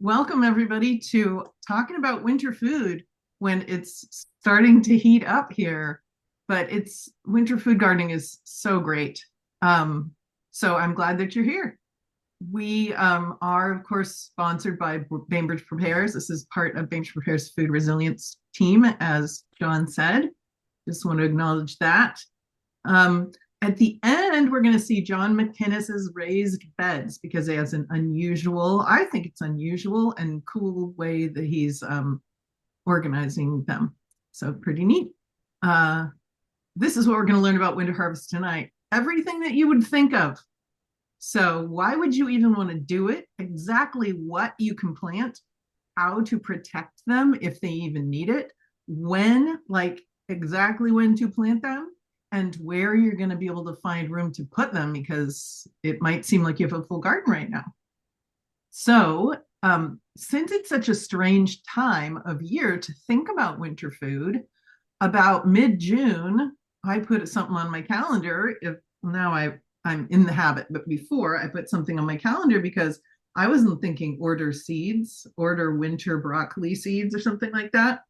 Welcome everybody to talking about winter food when it's starting to heat up here. But it's winter food gardening is so great. Um, so I'm glad that you're here. We are, of course, sponsored by Bainbridge Prepares. This is part of Bainbridge Prepares Food Resilience team, as John said. Just want to acknowledge that. Um, at the end, we're going to see John McInnes's raised beds because he has an unusual, I think it's unusual and cool way that he's organizing them. So pretty neat. Uh, this is what we're going to learn about winter harvest tonight. Everything that you would think of. So why would you even want to do it? Exactly what you can plant, how to protect them if they even need it, when, like exactly when to plant them, and where you're going to be able to find room to put them because it might seem like you have a full garden right now. So, since it's such a strange time of year to think about winter food, about mid-June, I put something on my calendar. If now I'm in the habit, but before I put something on my calendar because I wasn't thinking order seeds, order winter broccoli seeds or something like that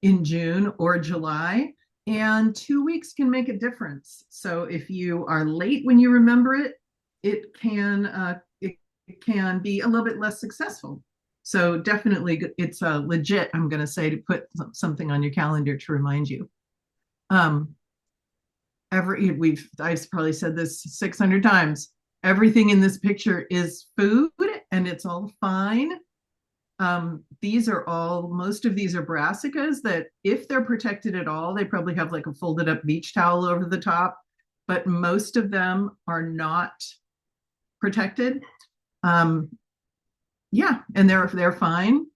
in June or July. And 2 weeks can make a difference. So if you are late when you remember it, it can be a little bit less successful. So definitely, it's legit. I'm going to say to put something on your calendar to remind you. Um, I've probably said this 600 times. Everything in this picture is food, and it's all fine. Most of these are brassicas that, if they're protected at all, they probably have like a folded up beach towel over the top, but most of them are not protected. Um, yeah, and they're fine.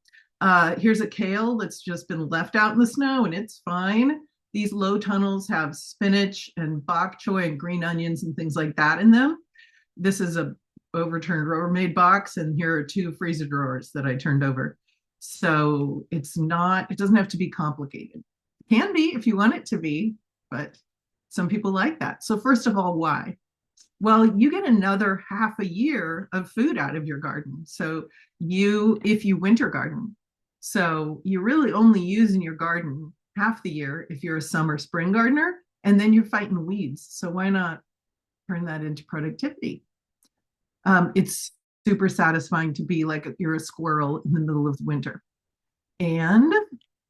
Here's a kale that's just been left out in the snow, and it's fine. These low tunnels have spinach and bok choy and green onions and things like that in them. This is a overturned Rubbermaid box, and here are two freezer drawers that I turned over. So it doesn't have to be complicated. It can be if you want it to be, but some people like that. So first of all, why? Well, you get another half a year of food out of your garden. So if you winter garden, so you're really only using your garden half the year if you're a summer spring gardener, and then you're fighting weeds. So why not turn that into productivity? It's super satisfying to be like you're a squirrel in the middle of winter. And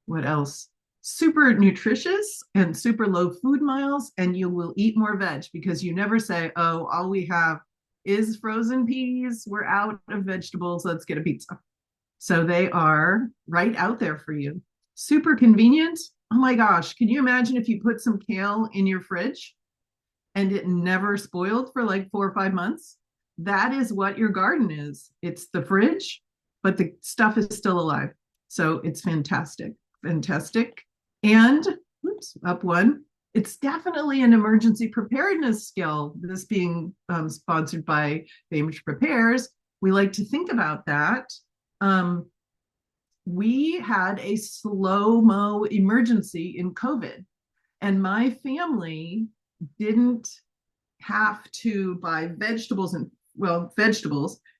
what else? Super nutritious and super low food miles, and you will eat more veg because you never say, oh, all we have is frozen peas. We're out of vegetables. Let's get a pizza. So they are right out there for you. Super convenient. Oh my gosh. Can you imagine if you put some kale in your fridge and it never spoiled for like 4 or 5 months? That is what your garden is. It's the fridge, but the stuff is still alive. So it's fantastic. Fantastic. And up one. It's definitely an emergency preparedness skill. This being sponsored by Bainbridge Prepares, we like to think about that. We had a slow-mo emergency in COVID, and my family didn't have to buy vegetables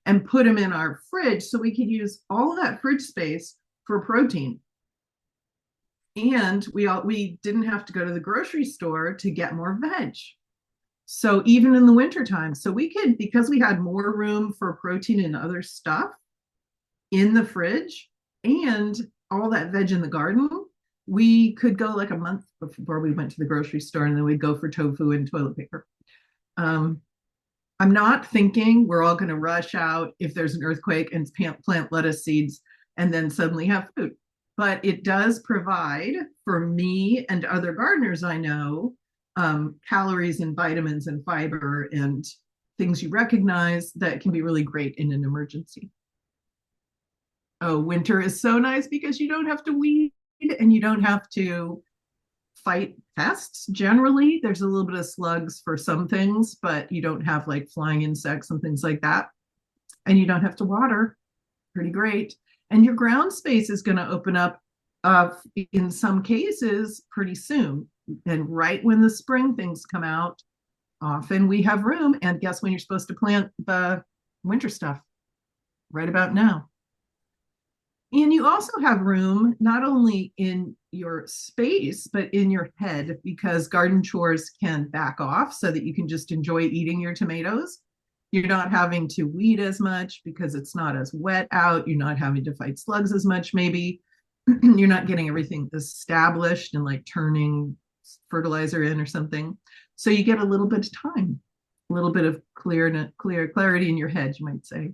and put them in our fridge, so we could use all that fridge space for protein. And we didn't have to go to the grocery store to get more veg. So even in the wintertime, so we could, because we had more room for protein and other stuff in the fridge and all that veg in the garden, we could go like a month before we went to the grocery store, and then we'd go for tofu and toilet paper. I'm not thinking we're all going to rush out if there's an earthquake and plant lettuce seeds and then suddenly have food. But it does provide for me and other gardeners I know calories and vitamins and fiber and things you recognize that can be really great in an emergency. Oh, winter is so nice because you don't have to weed and you don't have to fight pests. Generally, there's a little bit of slugs for some things, but you don't have like flying insects and things like that. And you don't have to water. Pretty great. And your ground space is going to open up in some cases pretty soon. And right when the spring things come out, often we have room. And guess when you're supposed to plant the winter stuff? Right about now. You also have room not only in your space, but in your head because garden chores can back off so that you can just enjoy eating your tomatoes. You're not having to weed as much because it's not as wet out. You're not having to fight slugs as much, maybe. You're not getting everything established and like turning fertilizer in or something. So you get a little bit of time, a little bit of clarity in your head, you might say.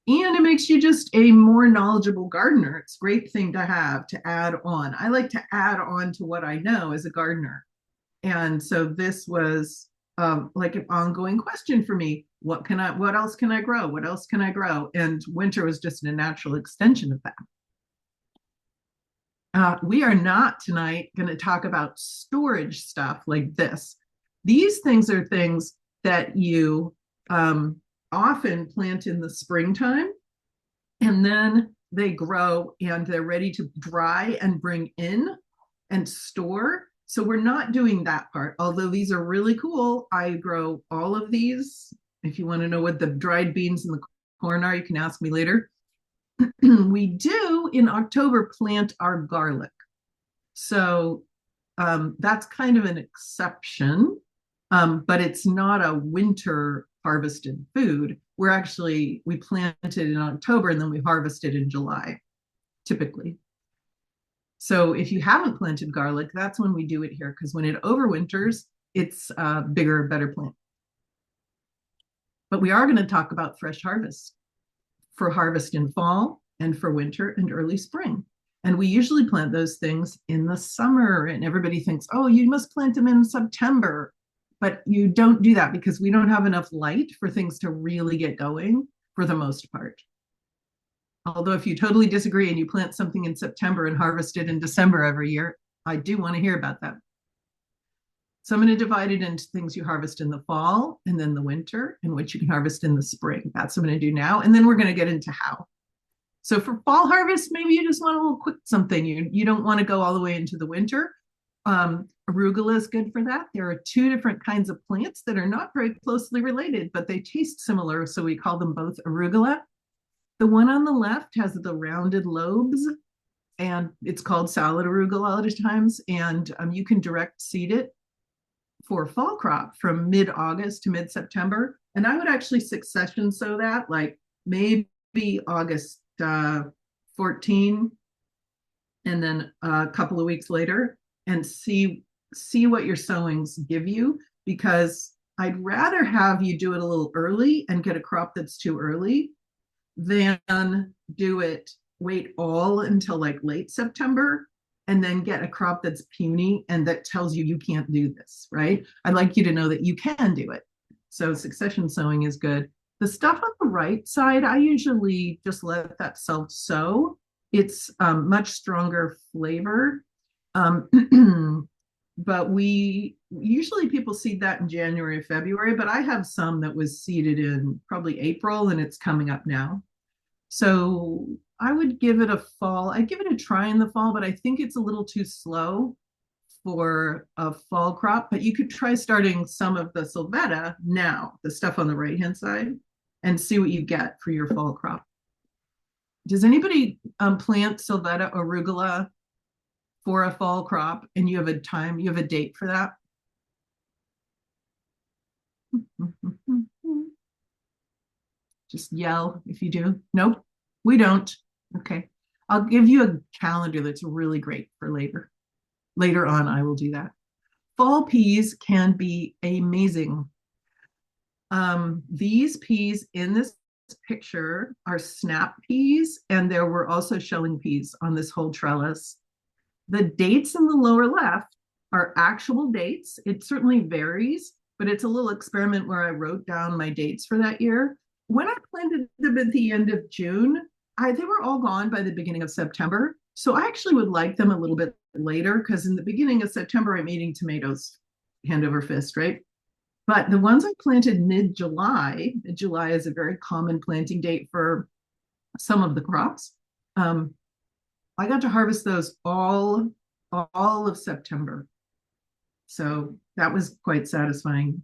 And it makes you just a more knowledgeable gardener. It's a great thing to have to add on. I like to add on to what I know as a gardener. And so this was like an ongoing question for me. What else can I grow? What else can I grow? And winter was just a natural extension of that. We are not tonight going to talk about storage stuff like this. These things are things that you often plant in the springtime, and then they grow and they're ready to dry and bring in and store. So we're not doing that part, although these are really cool. I grow all of these. If you want to know what the dried beans and the corn are, you can ask me later. We do in October plant our garlic. So that's kind of an exception, but it's not a winter harvested food. We plant it in October and then we harvest it in July, typically. So if you haven't planted garlic, that's when we do it here because when it overwinters, it's a bigger, better plant. But we are going to talk about fresh harvest for harvest in fall and for winter and early spring. And we usually plant those things in the summer, and everybody thinks, oh, you must plant them in September. But you don't do that because we don't have enough light for things to really get going for the most part. Although if you totally disagree and you plant something in September and harvest it in December every year, I do want to hear about that. So I'm going to divide it into things you harvest in the fall and then the winter and what you can harvest in the spring. That's what I'm going to do now. And then we're going to get into how. So for fall harvest, maybe you just want a little quick something. You don't want to go all the way into the winter. Arugula is good for that. There are two different kinds of plants that are not very closely related, but they taste similar. So we call them both arugula. The one on the left has the rounded lobes, and it's called salad arugula a lot of times. And you can direct seed it for fall crop from mid-August to mid-September. And I would actually succession sow that, like maybe August 14 and then a couple of weeks later, and see what your sowings give you, because I'd rather have you do it a little early and get a crop that's too early than wait all until like late September and then get a crop that's puny and that tells you can't do this, right? I'd like you to know that you can do it. So succession sowing is good. The stuff on the right side, I usually just let that self-sow. It's much stronger flavor. But usually people seed that in January or February, but I have some that was seeded in probably April and it's coming up now. So I would give it a fall. I'd give it a try in the fall, but I think it's a little too slow for a fall crop. But you could try starting some of the Sylvetta now, the stuff on the right-hand side, and see what you get for your fall crop. Does anybody plant Sylvetta arugula for a fall crop and you have a date for that? Just yell if you do. Nope, we don't. Okay. I'll give you a calendar that's really great for later. Later on, I will do that. Fall peas can be amazing. These peas in this picture are snap peas, and there were also shelling peas on this whole trellis. The dates in the lower left are actual dates. It certainly varies, but it's a little experiment where I wrote down my dates for that year. When I planted them at the end of June, they were all gone by the beginning of September. So I actually would like them a little bit later because in the beginning of September, I'm eating tomatoes hand over fist, right? But the ones I planted mid-July is a very common planting date for some of the crops. I got to harvest those all of September. So that was quite satisfying.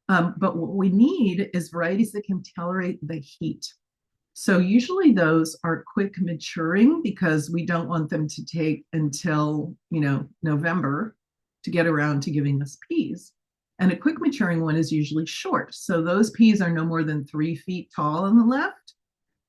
But what we need is varieties that can tolerate the heat. So usually those are quick maturing because we don't want them to take until, November to get around to giving us peas. And a quick maturing one is usually short. So those peas are no more than 3 feet tall on the left.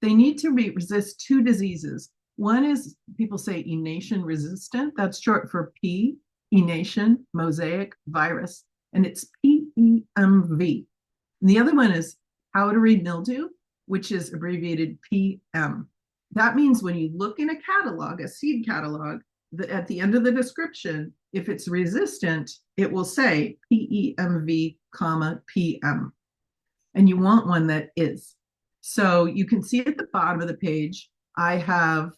They need to resist two diseases. One is people say enation resistant. That's short for P, enation, mosaic, virus, and it's PEMV. And the other one is powdery mildew, which is abbreviated PM. That means when you look in a catalog, a seed catalog, that at the end of the description, if it's resistant, it will say PEMV, PM. And you want one that is. So you can see at the bottom of the page, I have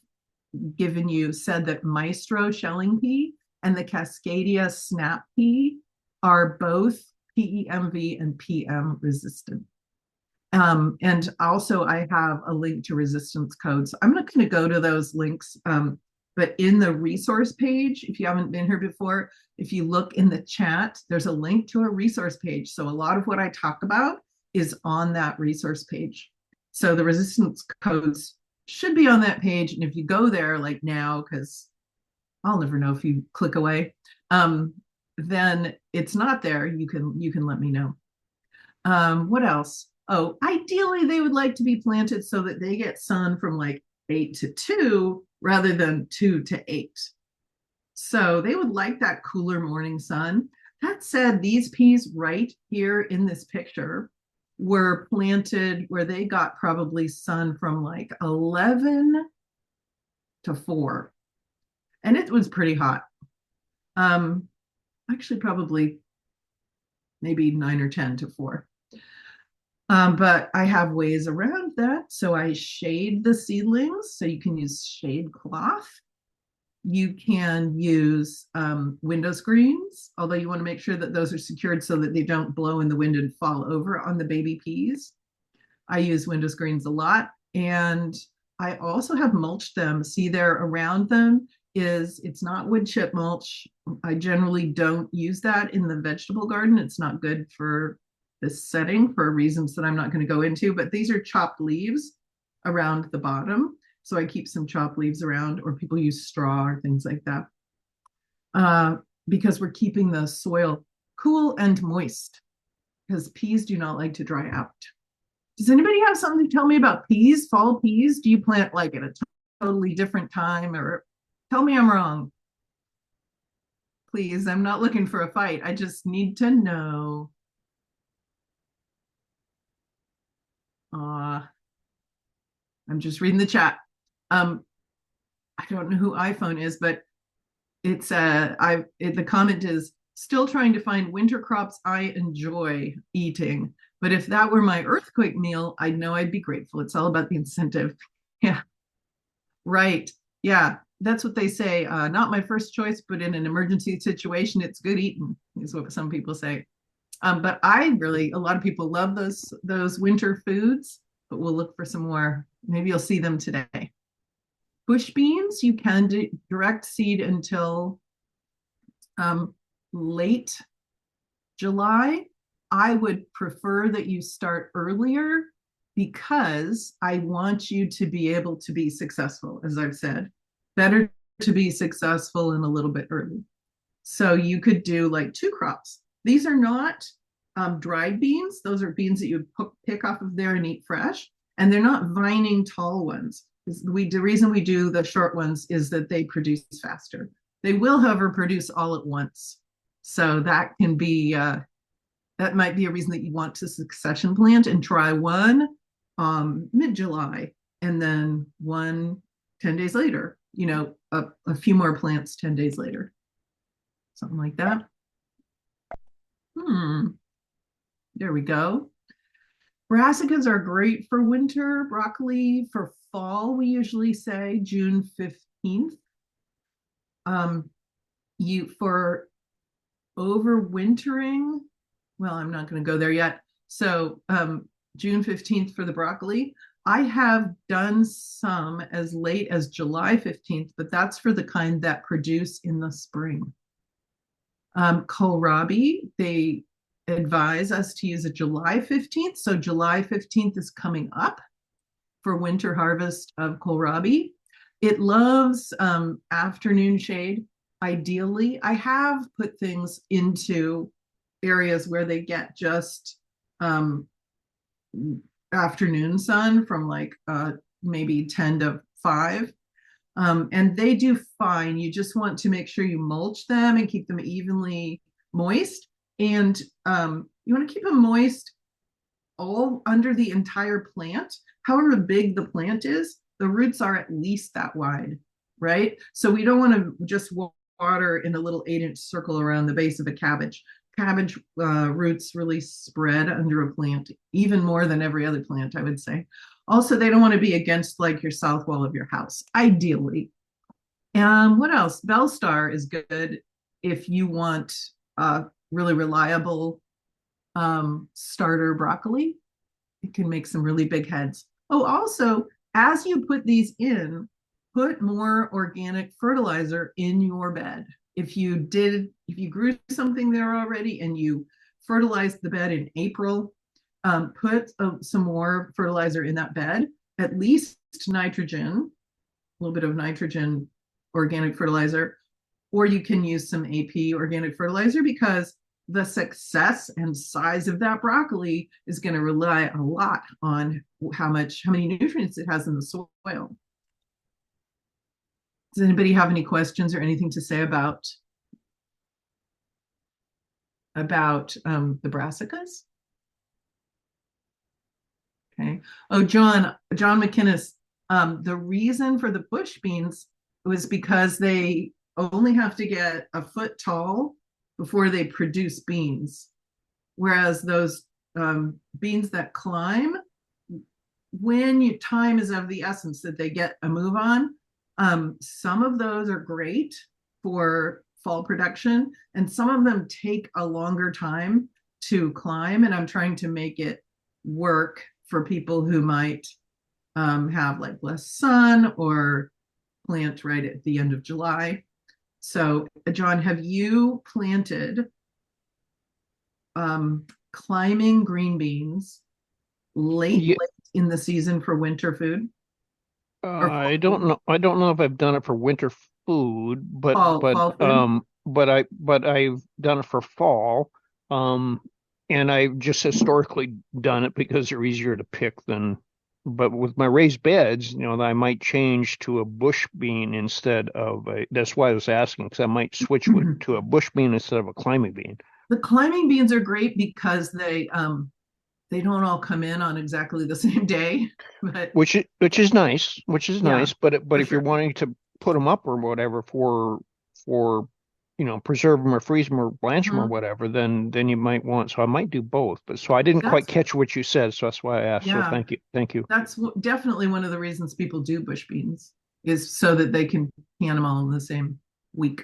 said that Maestro shelling pea and the Cascadia snap pea are both PEMV and PM resistant. And also I have a link to resistance codes. I'm not going to go to those links, but in the resource page, if you haven't been here before, if you look in the chat, there's a link to a resource page. So a lot of what I talk about is on that resource page. So the resistance codes should be on that page. And if you go there like now, because I'll never know if you click away, then it's not there. You can let me know. What else? Oh, ideally they would like to be planted so that they get sun from like 8 to 2 rather than 2 to 8. So they would like that cooler morning sun. That said, these peas right here in this picture were planted where they got probably sun from like 11 to 4. And it was pretty hot. Actually, probably maybe 9 or 10 to 4. But I have ways around that. So I shade the seedlings. So you can use shade cloth. You can use window screens, although you want to make sure that those are secured so that they don't blow in the wind and fall over on the baby peas. I use window screens a lot. And I also have mulched them. See there around them it's not wood chip mulch. I generally don't use that in the vegetable garden. It's not good for this setting for reasons that I'm not going to go into, but these are chopped leaves around the bottom. So I keep some chopped leaves around, or people use straw or things like that, because we're keeping the soil cool and moist, because peas do not like to dry out. Does anybody have something to tell me about peas, fall peas? Do you plant like at a totally different time, or tell me I'm wrong? Please, I'm not looking for a fight. I just need to know. I'm just reading the chat. I don't know who iPhone is, but it's the comment is still trying to find winter crops I enjoy eating. But if that were my earthquake meal, I'd know I'd be grateful. It's all about the incentive. Yeah, right. Yeah, that's what they say. Not my first choice, but in an emergency situation, it's good eating, is what some people say. But a lot of people love those winter foods, but we'll look for some more. Maybe you'll see them today. Bush beans, you can direct seed until late July. I would prefer that you start earlier because I want you to be able to be successful, as I've said. Better to be successful and a little bit early. So you could do like 2 crops. These are not dried beans. Those are beans that you would pick off of there and eat fresh. And they're not vining tall ones. The reason we do the short ones is that they produce faster. They will, however, produce all at once. So that can be, that might be a reason that you want to succession plant and try one mid-July and then one 10 days later, a few more plants 10 days later. Something like that. There we go. Brassicas are great for winter. Broccoli for fall, we usually say June 15th. For overwintering, well, I'm not going to go there yet. So June 15th for the broccoli. I have done some as late as July 15th, but that's for the kind that produce in the spring. Kohlrabi, they advise us to use a July 15th. So July 15th is coming up. for winter harvest of kohlrabi. It loves afternoon shade. Ideally, I have put things into areas where they get just um, afternoon sun from like maybe 10 to 5. And they do fine. You just want to make sure you mulch them and keep them evenly moist. And you want to keep them moist all under the entire plant. However big the plant is, the roots are at least that wide, right? So we don't want to just water in a little 8-inch circle around the base of a cabbage. Cabbage roots really spread under a plant, even more than every other plant, I would say. Also, they don't want to be against like your south wall of your house, ideally. What else? Bellstar is good if you want really reliable starter broccoli. It can make some really big heads. Oh, also, as you put these in, put more organic fertilizer in your bed. If you grew something there already and you fertilized the bed in April, put some more fertilizer in that bed, at least nitrogen, a little bit of nitrogen organic fertilizer, or you can use some AP organic fertilizer, because the success and size of that broccoli is going to rely a lot on how many nutrients it has in the soil. Does anybody have any questions or anything to say about the brassicas? Okay. Oh, John McInnes, the reason for the bush beans was because they only have to get a foot tall before they produce beans. Whereas those beans that climb, when time is of the essence that they get a move on, some of those are great for fall production, and some of them take a longer time to climb. And I'm trying to make it work for people who might have like less sun or plant right at the end of July. So, John, have you planted climbing green beans late in the season for winter food? I don't know. I don't know if I've done it for winter food, Fall food? but I've done it for fall. Um, and I've just historically done it because they're easier to pick than. But with my raised beds, I might change to a bush bean instead of a. That's why I was asking, because I might switch to a bush bean instead of a climbing bean. The climbing beans are great because they don't all come in on exactly the same day, but Which is nice, yeah, but for if you're sure. wanting to put them up or whatever for preserve them or freeze them or blanch them or Mhm. whatever, then you might want. So I might do both. But so I didn't quite That's catch what you said, so that's why I asked. So yeah, thank you. that's definitely one of the reasons people do bush beans, is so that they can can them all in the same week.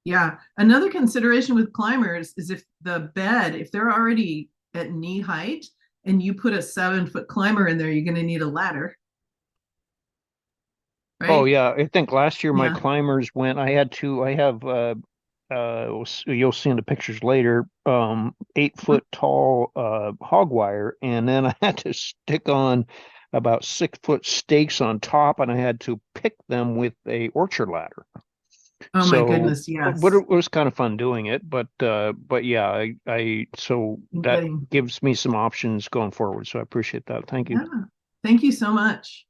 Yeah. Another consideration with climbers is if they're already at knee height and you put a 7-foot climber in there, you're going to need a ladder, Oh right? yeah, I think last year my Yeah. climbers went. I have you'll see in the pictures later, 8 foot tall hog wire, and then I had to stick on about 6 foot stakes on top, and I had to pick them with a orchard ladder. Oh my So, goodness, but yes. it was kind of fun doing it. But yeah, I so And that getting gives me some options going forward. So I appreciate that. Thank you. yeah. Thank you so much.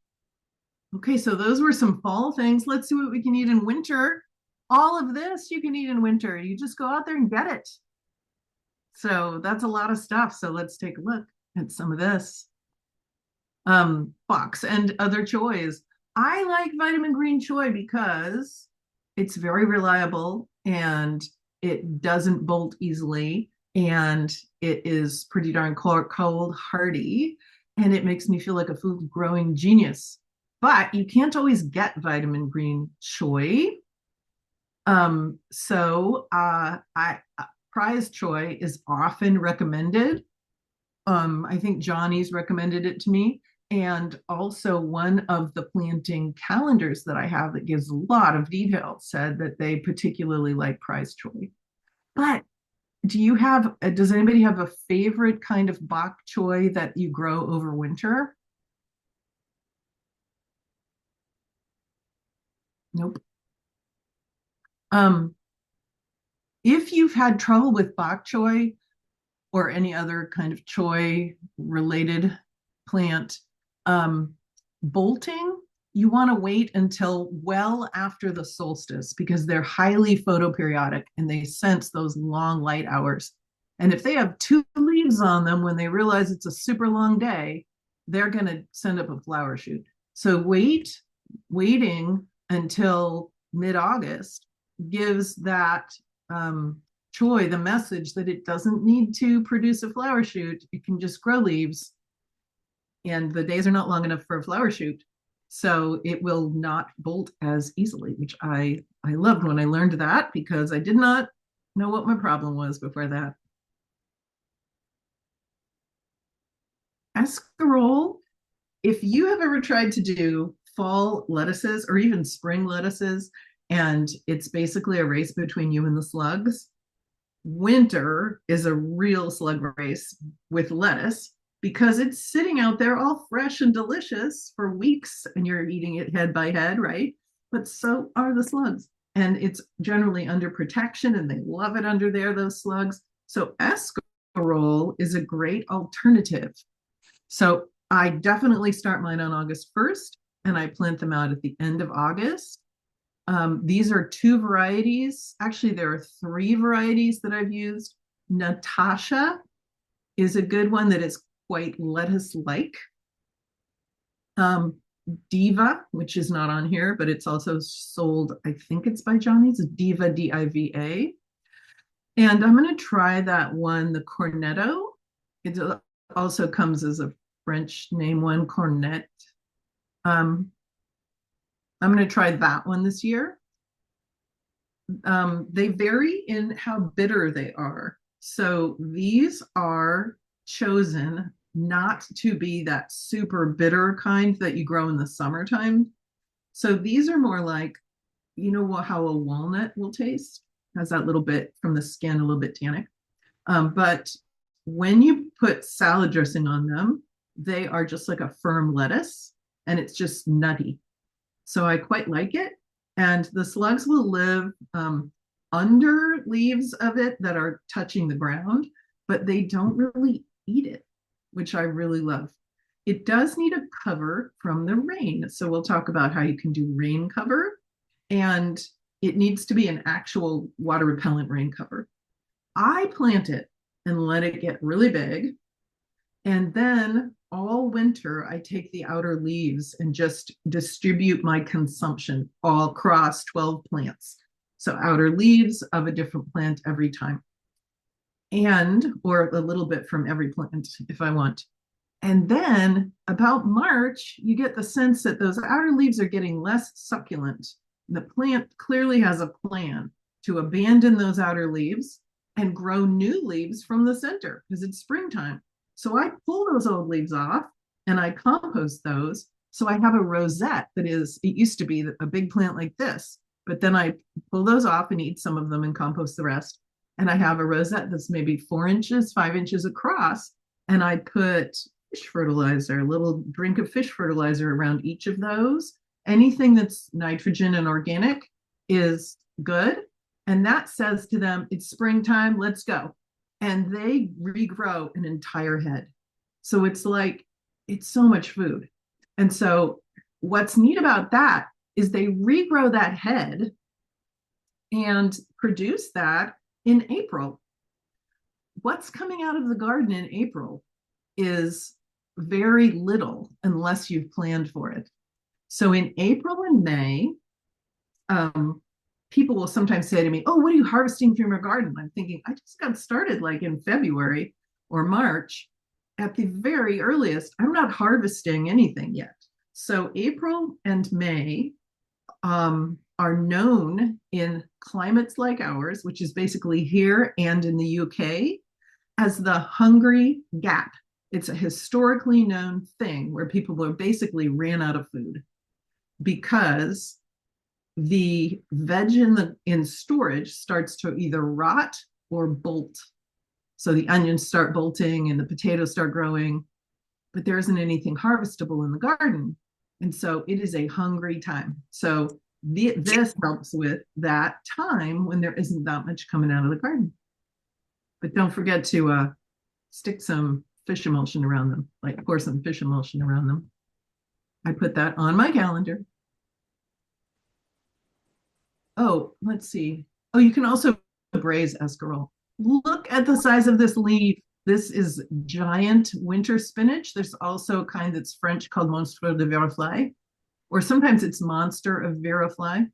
Okay, so those were some fall things. Let's see what we can eat in winter. All of this you can eat in winter. You just go out there and get it. So that's a lot of stuff. So let's take a look at some of this. Fox and other choys. I like vitamin green choy because it's very reliable and it doesn't bolt easily, and it is pretty darn cold hardy, and it makes me feel like a food growing genius. But you can't always get vitamin green choy. So I prize choy is often recommended. I think Johnny's recommended it to me. And also, one of the planting calendars that I have that gives a lot of detail said that they particularly like prize choy. But does anybody have a favorite kind of bok choy that you grow over winter? Nope. Um, if you've had trouble with bok choy or any other kind of choy related plant, um, bolting, you want to wait until well after the solstice because they're highly photoperiodic and they sense those long light hours. And if they have two leaves on them when they realize it's a super long day, they're going to send up a flower shoot. So waiting until mid-August gives that choy the message that it doesn't need to produce a flower shoot. It can just grow leaves, and the days are not long enough for a flower shoot. So it will not bolt as easily, which I loved when I learned that because I did not know what my problem was before that. Escarole, if you have ever tried to do fall lettuces or even spring lettuces, and it's basically a race between you and the slugs, winter is a real slug race with lettuce because it's sitting out there all fresh and delicious for weeks and you're eating it head by head, right? But so are the slugs. And it's generally under protection and they love it under there, those slugs. So escarole is a great alternative. So I definitely start mine on August 1st and I plant them out at the end of August. These are two varieties. Actually, there are three varieties that I've used. Natasha is a good one that is quite lettuce-like. Um, Diva, which is not on here, but it's also sold, I think it's by Johnny's, Diva, D-I-V-A. And I'm going to try that one, the Cornetto. It also comes as a French name one, Cornet. Um, I'm going to try that one this year. They vary in how bitter they are. So these are chosen not to be that super bitter kind that you grow in the summertime. So these are more like, you know how a walnut will taste? Has that little bit from the skin, a little bit tannic. But when you put salad dressing on them, they are just like a firm lettuce and it's just nutty. So I quite like it. And the slugs will live under leaves of it that are touching the ground, but they don't really eat it, which I really love. It does need a cover from the rain. So we'll talk about how you can do rain cover. And it needs to be an actual water repellent rain cover. I plant it and let it get really big. And then all winter, I take the outer leaves and just distribute my consumption all across 12 plants. So outer leaves of a different plant every time. And, or a little bit from every plant if I want. And then about March, you get the sense that those outer leaves are getting less succulent. The plant clearly has a plan to abandon those outer leaves and grow new leaves from the center because it's springtime. So I pull those old leaves off and I compost those. So I have a rosette that is, it used to be a big plant like this, but then I pull those off and eat some of them and compost the rest. And I have a rosette that's maybe 4 inches, 5 inches across. And I put fish fertilizer, a little drink of fish fertilizer around each of those. Anything that's nitrogen and organic is good. And that says to them, it's springtime, let's go. And they regrow an entire head. So it's like, it's so much food. And so what's neat about that is they regrow that head and produce that in April. What's coming out of the garden in April is very little unless you've planned for it. So in April and May, people will sometimes say to me, "Oh, what are you harvesting from your garden?" I'm thinking, I just got started like in February or March. At the very earliest, I'm not harvesting anything yet. So April and May are known in climates like ours, which is basically here and in the UK, as the hungry gap. It's a historically known thing where people are basically ran out of food because the veg in storage starts to either rot or bolt. So the onions start bolting and the potatoes start growing, but there isn't anything harvestable in the garden. And so it is a hungry time. So This helps with that time when there isn't that much coming out of the garden. But don't forget to stick some fish emulsion around them, like pour some fish emulsion around them. I put that on my calendar. Oh, let's see. Oh, you can also braise escarole. Look at the size of this leaf. This is giant winter spinach. There's also a kind that's French called Monstre de Verofly, or sometimes it's Monster of Verofly.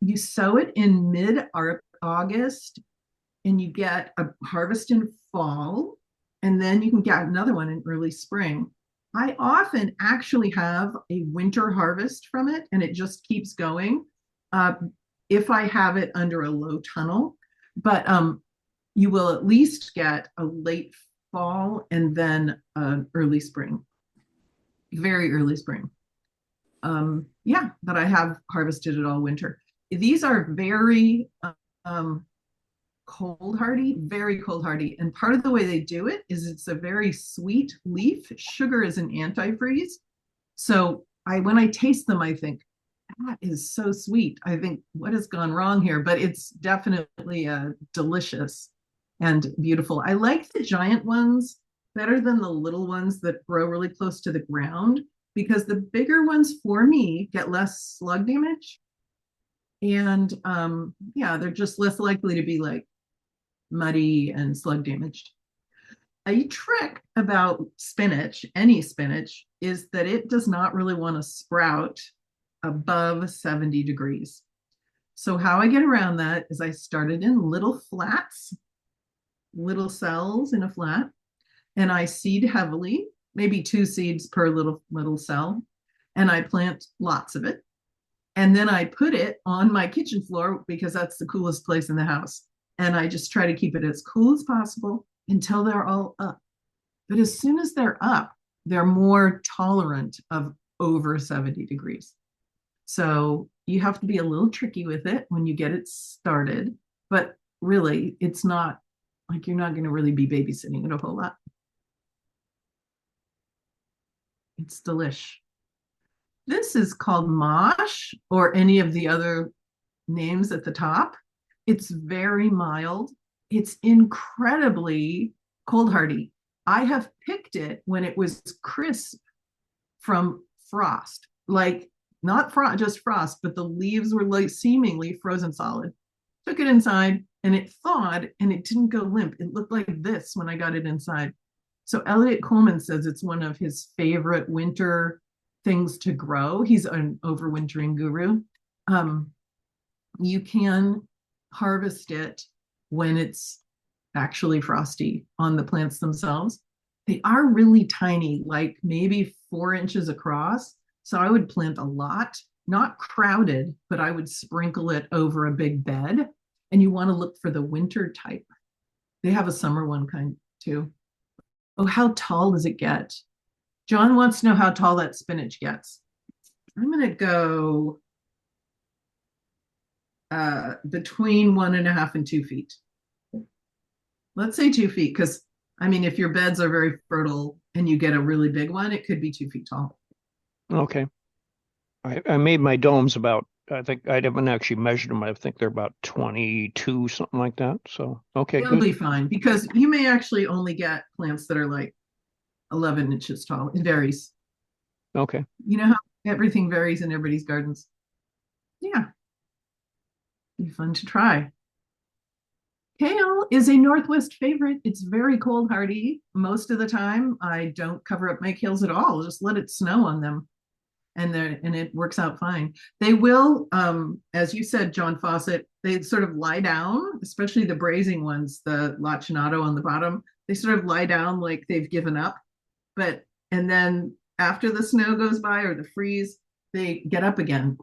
You sow it in mid-August and you get a harvest in fall, and then you can get another one in early spring. I often actually have a winter harvest from it, and it just keeps going uh, if I have it under a low tunnel. But you will at least get a late fall and then early spring, very early spring. Yeah, but I have harvested it all winter. These are very cold hardy, very cold hardy. And part of the way they do it is it's a very sweet leaf. Sugar is an antifreeze. So when I taste them, I think that is so sweet. I think what has gone wrong here, but it's definitely delicious and beautiful. I like the giant ones better than the little ones that grow really close to the ground because the bigger ones for me get less slug damage. And yeah, they're just less likely to be like muddy and slug damaged. A trick about spinach, any spinach, is that it does not really want to sprout above 70 degrees. So how I get around that is I started in little flats, little cells in a flat, and I seed heavily, maybe 2 seeds per little cell, and I plant lots of it. And then I put it on my kitchen floor because that's the coolest place in the house. And I just try to keep it as cool as possible until they're all up. But as soon as they're up, they're more tolerant of over 70 degrees. So you have to be a little tricky with it when you get it started. But really, it's not like you're not going to really be babysitting it a whole lot. It's delish. This is called mosh or any of the other names at the top. It's very mild. It's incredibly cold hardy. I have picked it when it was crisp from frost, like not just frost, but the leaves were like seemingly frozen solid. Took it inside and it thawed and it didn't go limp. It looked like this when I got it inside. So Elliot Coleman says it's one of his favorite winter things to grow. He's an overwintering guru. You can harvest it when it's actually frosty on the plants themselves. They are really tiny, like maybe 4 inches across. So I would plant a lot, not crowded, but I would sprinkle it over a big bed. And you want to look for the winter type. They have a summer one kind too. Oh, how tall does it get? John wants to know how tall that spinach gets. I'm going to go between 1.5 and 2 feet. Let's say 2 feet, because I mean, if your beds are very fertile and you get a really big one, it could be 2 feet tall. Okay. I made my domes about, I think I haven't actually measured them. I think they're about 22, something like that. So, okay, It'll good. be fine because you may actually only get plants that are like 11 inches tall. It varies. Okay. You know how everything varies in everybody's gardens. Yeah, be fun to try. Kale is a Northwest favorite. It's very cold hardy. Most of the time, I don't cover up my kales at all. Just let it snow on them, and it works out fine. They will, as you said, John Fawcett. They sort of lie down, especially the braising ones, the lacinato on the bottom. They sort of lie down like they've given up, and then after the snow goes by or the freeze, they get up again.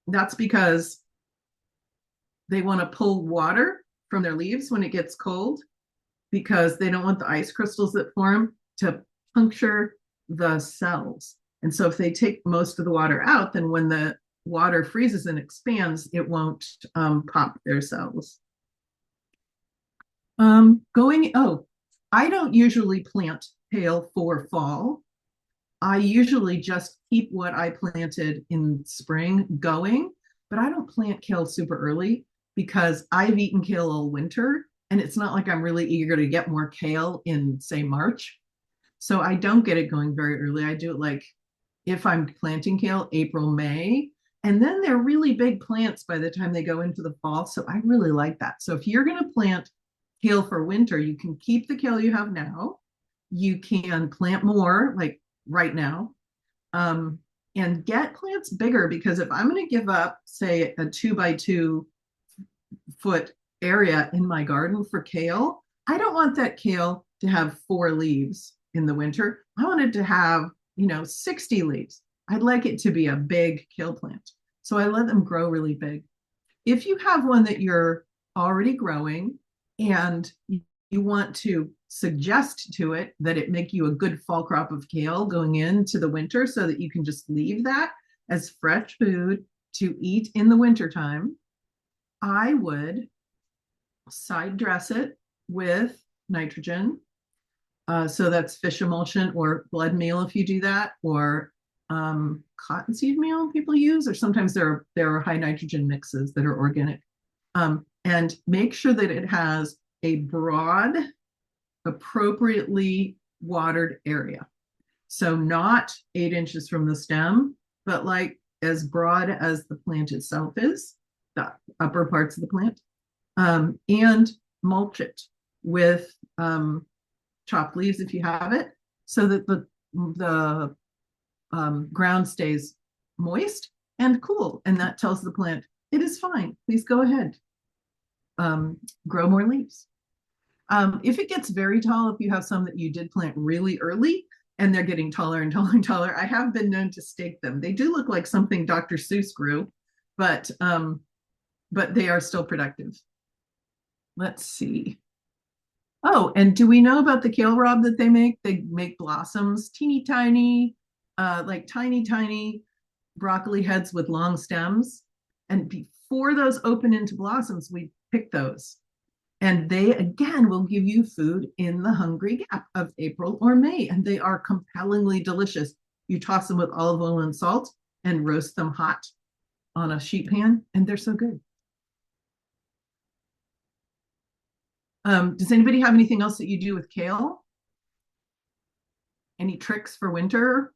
That's because they want to pull water from their leaves when it gets cold because they don't want the ice crystals that form to puncture the cells. And so if they take most of the water out, then when the water freezes and expands, it won't pop their cells. I don't usually plant kale for fall. I usually just keep what I planted in spring going, but I don't plant kale super early because I've eaten kale all winter, and it's not like I'm really eager to get more kale in, say, March. So I don't get it going very early. I do it like, if I'm planting kale, April, May. And then they're really big plants by the time they go into the fall. So I really like that. So if you're going to plant kale for winter, you can keep the kale you have now. You can plant more, like right now, um, and get plants bigger, because if I'm going to give up, say, a 2 by 2 foot area in my garden for kale, I don't want that kale to have 4 leaves in the winter. I want it to have, 60 leaves. I'd like it to be a big kale plant. So I let them grow really big. If you have one that you're already growing and you want to suggest to it that it make you a good fall crop of kale going into the winter so that you can just leave that as fresh food to eat in the wintertime, I would side dress it with nitrogen. So that's fish emulsion or blood meal if you do that, or cottonseed meal people use, or sometimes there are high nitrogen mixes that are organic. And make sure that it has a broad, appropriately watered area. So not 8 inches from the stem, but like as broad as the plant itself is, the upper parts of the plant, and mulch it with chopped leaves if you have it, so that the ground stays moist and cool, and that tells the plant it is fine. Please go ahead, grow more leaves. If it gets very tall, if you have some that you did plant really early and they're getting taller and taller and taller, I have been known to stake them. They do look like something Dr. Seuss grew, but they are still productive. Let's see. Oh, and do we know about the kale rob that they make? They make blossoms, teeny tiny, like tiny, tiny broccoli heads with long stems. And before those open into blossoms, we pick those. And they, again, will give you food in the hungry gap of April or May. And they are compellingly delicious. You toss them with olive oil and salt and roast them hot on a sheet pan, and they're so good. Does anybody have anything else that you do with kale? Any tricks for winter?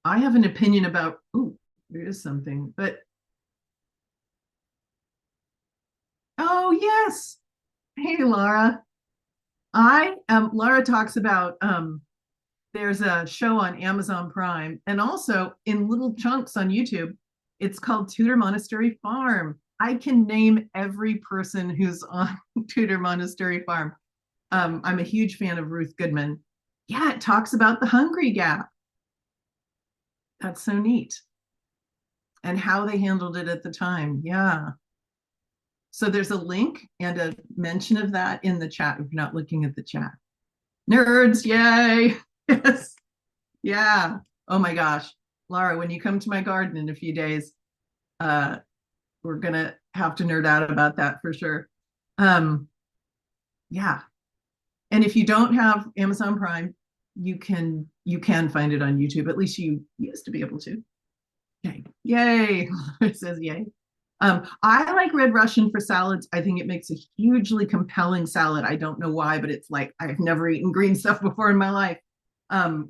I have an opinion about, oh, there is something, but oh, yes. Hey, Laura. Laura talks about, there's a show on Amazon Prime and also in little chunks on YouTube. It's called Tudor Monastery Farm. I can name every person who's on Tudor Monastery Farm. I'm a huge fan of Ruth Goodman. Yeah, it talks about the hungry gap. That's so neat. And how they handled it at the time. Yeah. So there's a link and a mention of that in the chat if you're not looking at the chat. Nerds, yay. Yes. Yeah. Oh my gosh. Laura, when you come to my garden in a few days, uh, we're gonna have to nerd out about that for sure. Um, yeah. And if you don't have Amazon Prime, you can find it on YouTube. At least you used to be able to. Okay. Yay. It says yay. I like red Russian for salads. I think it makes a hugely compelling salad. I don't know why, but it's like I've never eaten green stuff before in my life.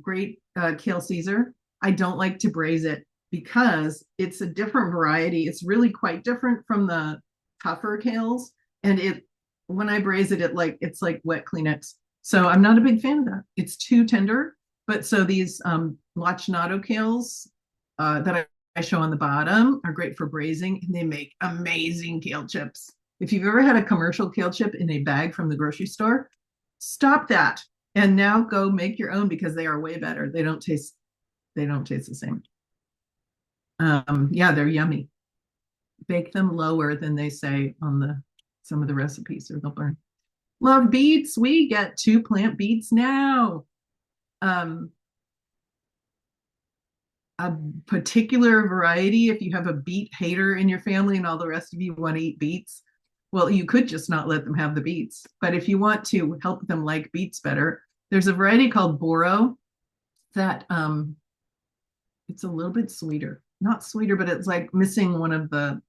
Great kale Caesar. I don't like to braise it because it's a different variety. It's really quite different from the tougher kales, and it when I braise it, it's like wet Kleenex. So I'm not a big fan of that. It's too tender. But so these lacinato kales that I show on the bottom are great for braising, and they make amazing kale chips. If you've ever had a commercial kale chip in a bag from the grocery store, stop that and now go make your own, because they are way better. They don't taste the same. Yeah, they're yummy. Bake them lower than they say on the some of the recipes, or they'll burn. Love beets. We get to plant beets now. Um, a particular variety, if you have a beet hater in your family and all the rest of you want to eat beets, Well, you could just not let them have the beets. But if you want to help them like beets better, there's a variety called Boro that it's a little bit sweeter. Not sweeter, but it's like missing one of the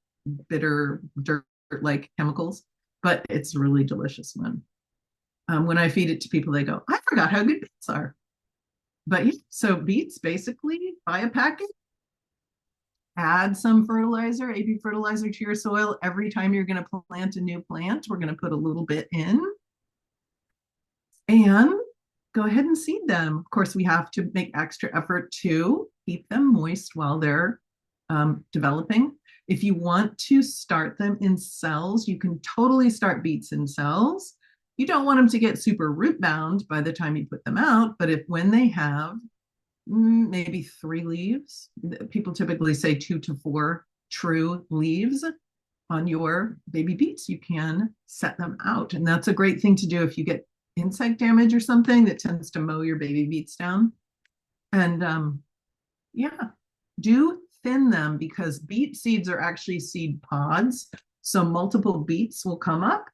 bitter dirt like chemicals, but it's a really delicious one. When I feed it to people, they go, I forgot how good beets are. But yeah, so beets basically buy a packet, add some fertilizer, AP fertilizer to your soil. Every time you're going to plant a new plant, we're going to put a little bit in and go ahead and seed them. Of course, we have to make extra effort to keep them moist while they're developing. If you want to start them in cells, you can totally start beets in cells. You don't want them to get super root bound by the time you put them out, but if when they have maybe 3 leaves, people typically say 2 to 4 true leaves on your baby beets, you can set them out. And that's a great thing to do if you get insect damage or something that tends to mow your baby beets down. And yeah, do thin them because beet seeds are actually seed pods. So multiple beets will come up.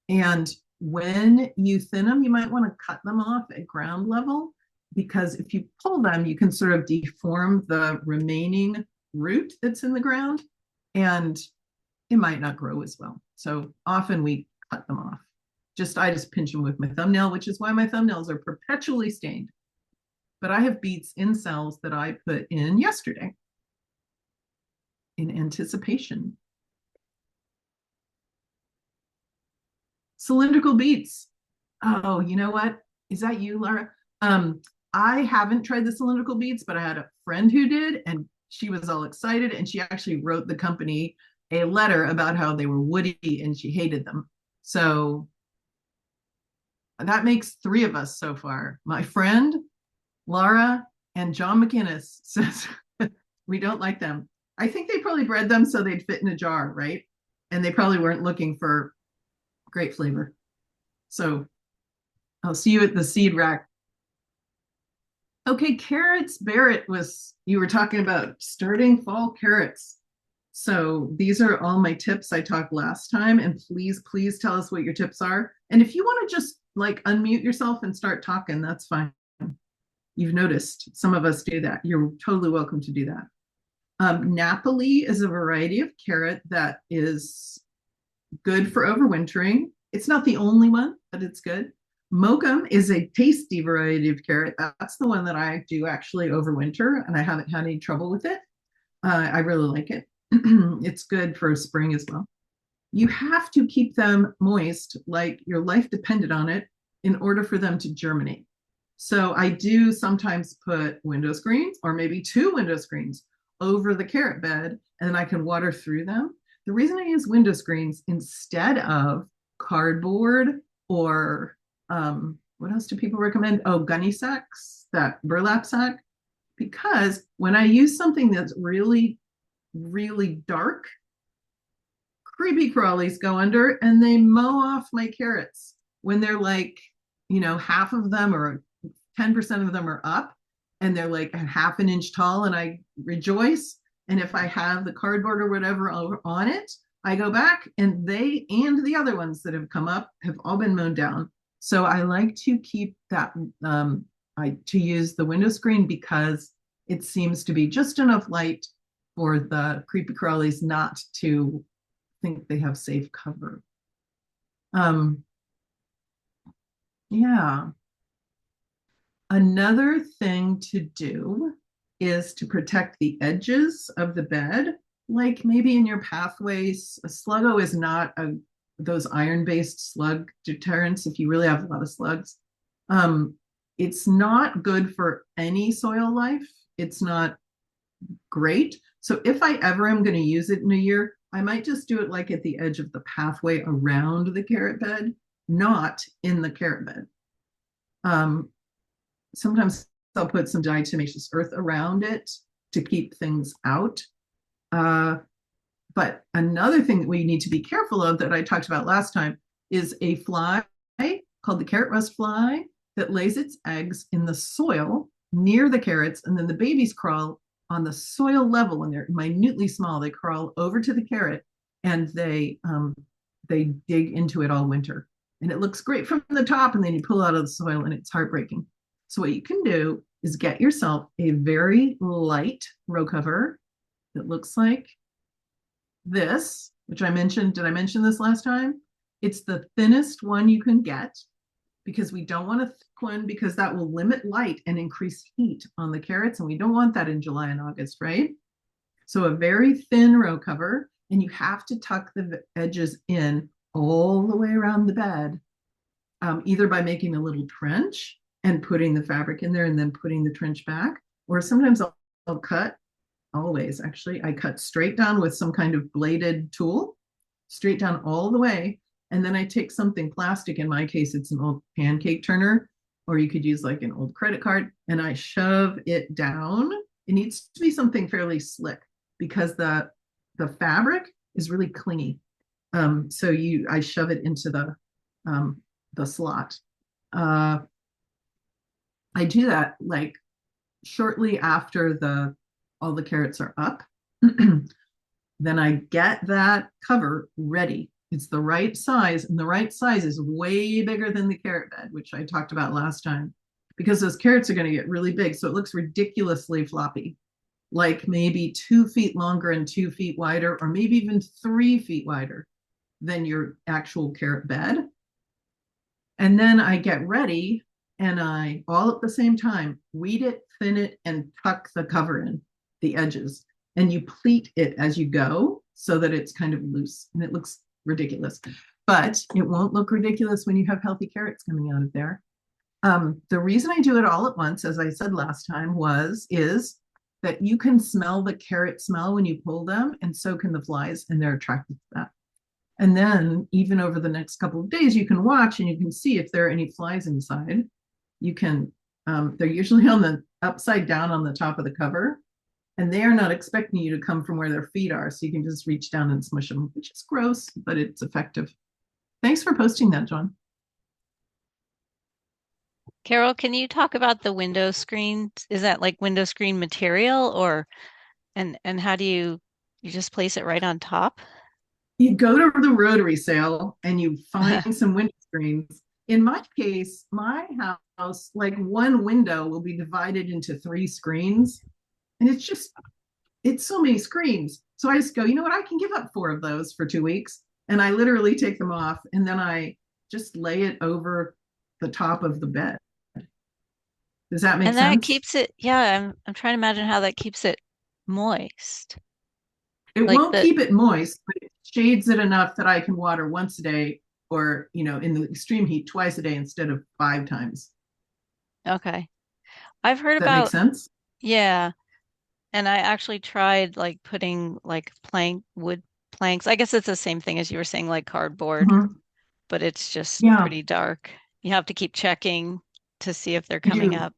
And when you thin them, you might want to cut them off at ground level because if you pull them, you can sort of deform the remaining root that's in the ground and it might not grow as well. So often we cut them off. I just pinch them with my thumbnail, which is why my thumbnails are perpetually stained. But I have beets in cells that I put in yesterday in anticipation. Cylindrical beets. Oh, you know what? Is that you, Laura? I haven't tried the cylindrical beets, but I had a friend who did, and she was all excited, and she actually wrote the company a letter about how they were woody and she hated them. So that makes 3 of us so far. My friend, Laura, and John McInnes says we don't like them. I think they probably bred them so they'd fit in a jar, right? And they probably weren't looking for great flavor. So I'll see you at the seed rack. Okay, carrots. Barrett you were talking about starting fall carrots. So these are all my tips I talked last time. And please tell us what your tips are. And if you want to just like unmute yourself and start talking, that's fine. You've noticed some of us do that. You're totally welcome to do that. Napoli is a variety of carrot that is good for overwintering. It's not the only one, but it's good. Mokum is a tasty variety of carrot. That's the one that I do actually overwinter, and I haven't had any trouble with it. I really like it. It's good for spring as well. You have to keep them moist, like your life depended on it, in order for them to germinate. So I do sometimes put window screens or maybe 2 window screens over the carrot bed, and then I can water through them. The reason I use window screens instead of cardboard or what else do people recommend? Oh, gunny sacks, that burlap sack. Because when I use something that's really, really dark, creepy crawlies go under and they mow off my carrots when they're like, half of them or 10% of them are up and they're like a half an inch tall and I rejoice. And if I have the cardboard or whatever on it, I go back and they and the other ones that have come up have all been mown down. So I like to keep that, to use the window screen because it seems to be just enough light for the creepy crawlies not to think they have safe cover. Yeah. Another thing to do is to protect the edges of the bed, like maybe in your pathways. A sluggo is not those iron-based slug deterrents if you really have a lot of slugs. It's not good for any soil life. It's not great. So if I ever am going to use it in a year, I might just do it like at the edge of the pathway around the carrot bed, not in the carrot bed. Sometimes I'll put some diatomaceous earth around it to keep things out. But another thing that we need to be careful of that I talked about last time is a fly called the carrot rust fly that lays its eggs in the soil near the carrots, and then the babies crawl on the soil level and they're minutely small. They crawl over to the carrot and they they dig into it all winter. And it looks great from the top, and then you pull out of the soil and it's heartbreaking. So what you can do is get yourself a very light row cover that looks like this, which I mentioned. Did I mention this last time? It's the thinnest one you can get because we don't want a thick one because that will limit light and increase heat on the carrots. And we don't want that in July and August, right? So a very thin row cover, and you have to tuck the edges in all the way around the bed, either by making a little trench and putting the fabric in there and then putting the trench back, or sometimes I'll cut, always actually, I cut straight down with some kind of bladed tool, straight down all the way. And then I take something plastic, in my case, it's an old pancake turner, or you could use like an old credit card, and I shove it down. It needs to be something fairly slick because the fabric is really clingy. So I shove it into the slot. I do that like shortly after all the carrots are up. Then I get that cover ready. It's the right size, and the right size is way bigger than the carrot bed, which I talked about last time, because those carrots are going to get really big. So it looks ridiculously floppy, like maybe 2 feet longer and 2 feet wider, or maybe even 3 feet wider than your actual carrot bed. And then I get ready and I, all at the same time, weed it, thin it, and tuck the cover in the edges. And you pleat it as you go so that it's kind of loose, and it looks ridiculous. But it won't look ridiculous when you have healthy carrots coming out of there. The reason I do it all at once, as I said last time, is that you can smell the carrot smell when you pull them, and so can the flies, and they're attracted to that. And then even over the next couple of days, you can watch and you can see if there are any flies inside. You can, they're usually on the upside down on the top of the cover, and they are not expecting you to come from where their feet are. So you can just reach down and smush them, which is gross, but it's effective. Thanks for posting that, John. Carol, can you talk about the window screen? Is that like window screen material, or and how do you just place it right on top? You go to the Rotary sale and you find some window screens. In my case, my house, like one window will be divided into 3 screens. And it's so many screens. So I just go, you know what? I can give up 4 of those for 2 weeks. And I literally take them off, and then I just lay it over the top of the bed. Does that make And that sense? keeps it, yeah, I'm trying to imagine how that keeps it moist. It Like won't the, keep it moist, but it shades it enough that I can water once a day, or, in the extreme heat, twice a day instead of 5 times. okay. I've heard Does that make about, sense? yeah, and I actually tried like putting like wood planks. I guess it's the same thing as you were saying, like cardboard, Mhm. but it's just Yeah, pretty dark. You have to keep checking to see if they're you coming do. up.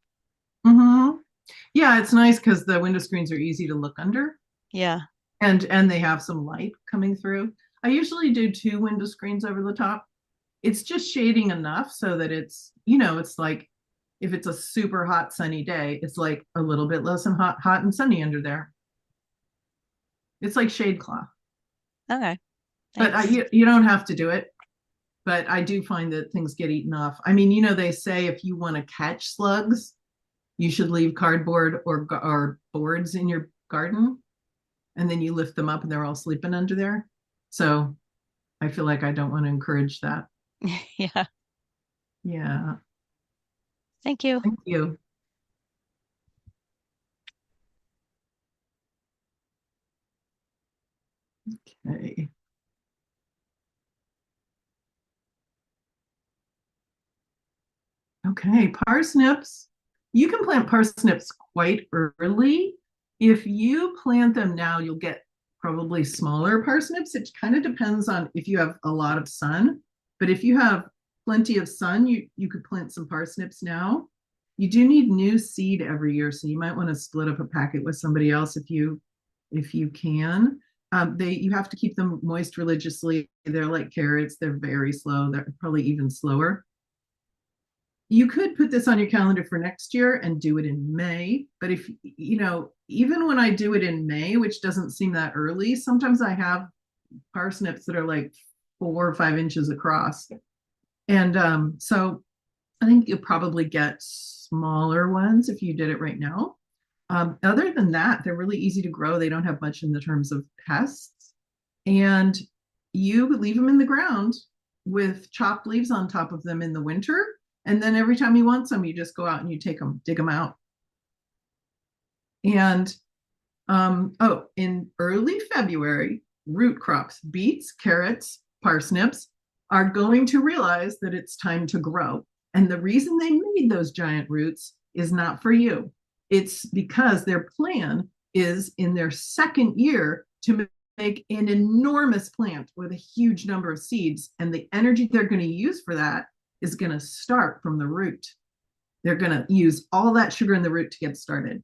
Yeah, it's nice because the window screens are easy to look under, Yeah. and they have some light coming through. I usually do 2 window screens over the top. It's just shading enough so that it's like if it's a super hot sunny day, it's like a little bit less than hot and sunny under there. It's like shade cloth. Okay. But Thanks. you don't have to do it. But I do find that things get eaten off. I mean, they say if you want to catch slugs, you should leave cardboard or boards in your garden, and then you lift them up and they're all sleeping under there. So I feel like I don't want to encourage that. Yeah. Yeah. Thank you. Thank you. Okay. Okay, parsnips. You can plant parsnips quite early. If you plant them now, you'll get probably smaller parsnips. It kind of depends on if you have a lot of sun. But if you have plenty of sun, you could plant some parsnips now. You do need new seed every year, so you might want to split up a packet with somebody else if you can. You have to keep them moist religiously. They're like carrots; they're very slow. They're probably even slower. You could put this on your calendar for next year and do it in May. But if, even when I do it in May, which doesn't seem that early, sometimes I have parsnips that are like 4 or 5 inches across. And so I think you'll probably get smaller ones if you did it right now. Other than that, they're really easy to grow. They don't have much in the terms of pests. And you leave them in the ground with chopped leaves on top of them in the winter. And then every time you want some, you just go out and you take them, dig them out. And in early February, root crops, beets, carrots, parsnips, are going to realize that it's time to grow. And the reason they made those giant roots is not for you. It's because their plan is in their second year to make an enormous plant with a huge number of seeds. And the energy they're going to use for that is going to start from the root. They're going to use all that sugar in the root to get started.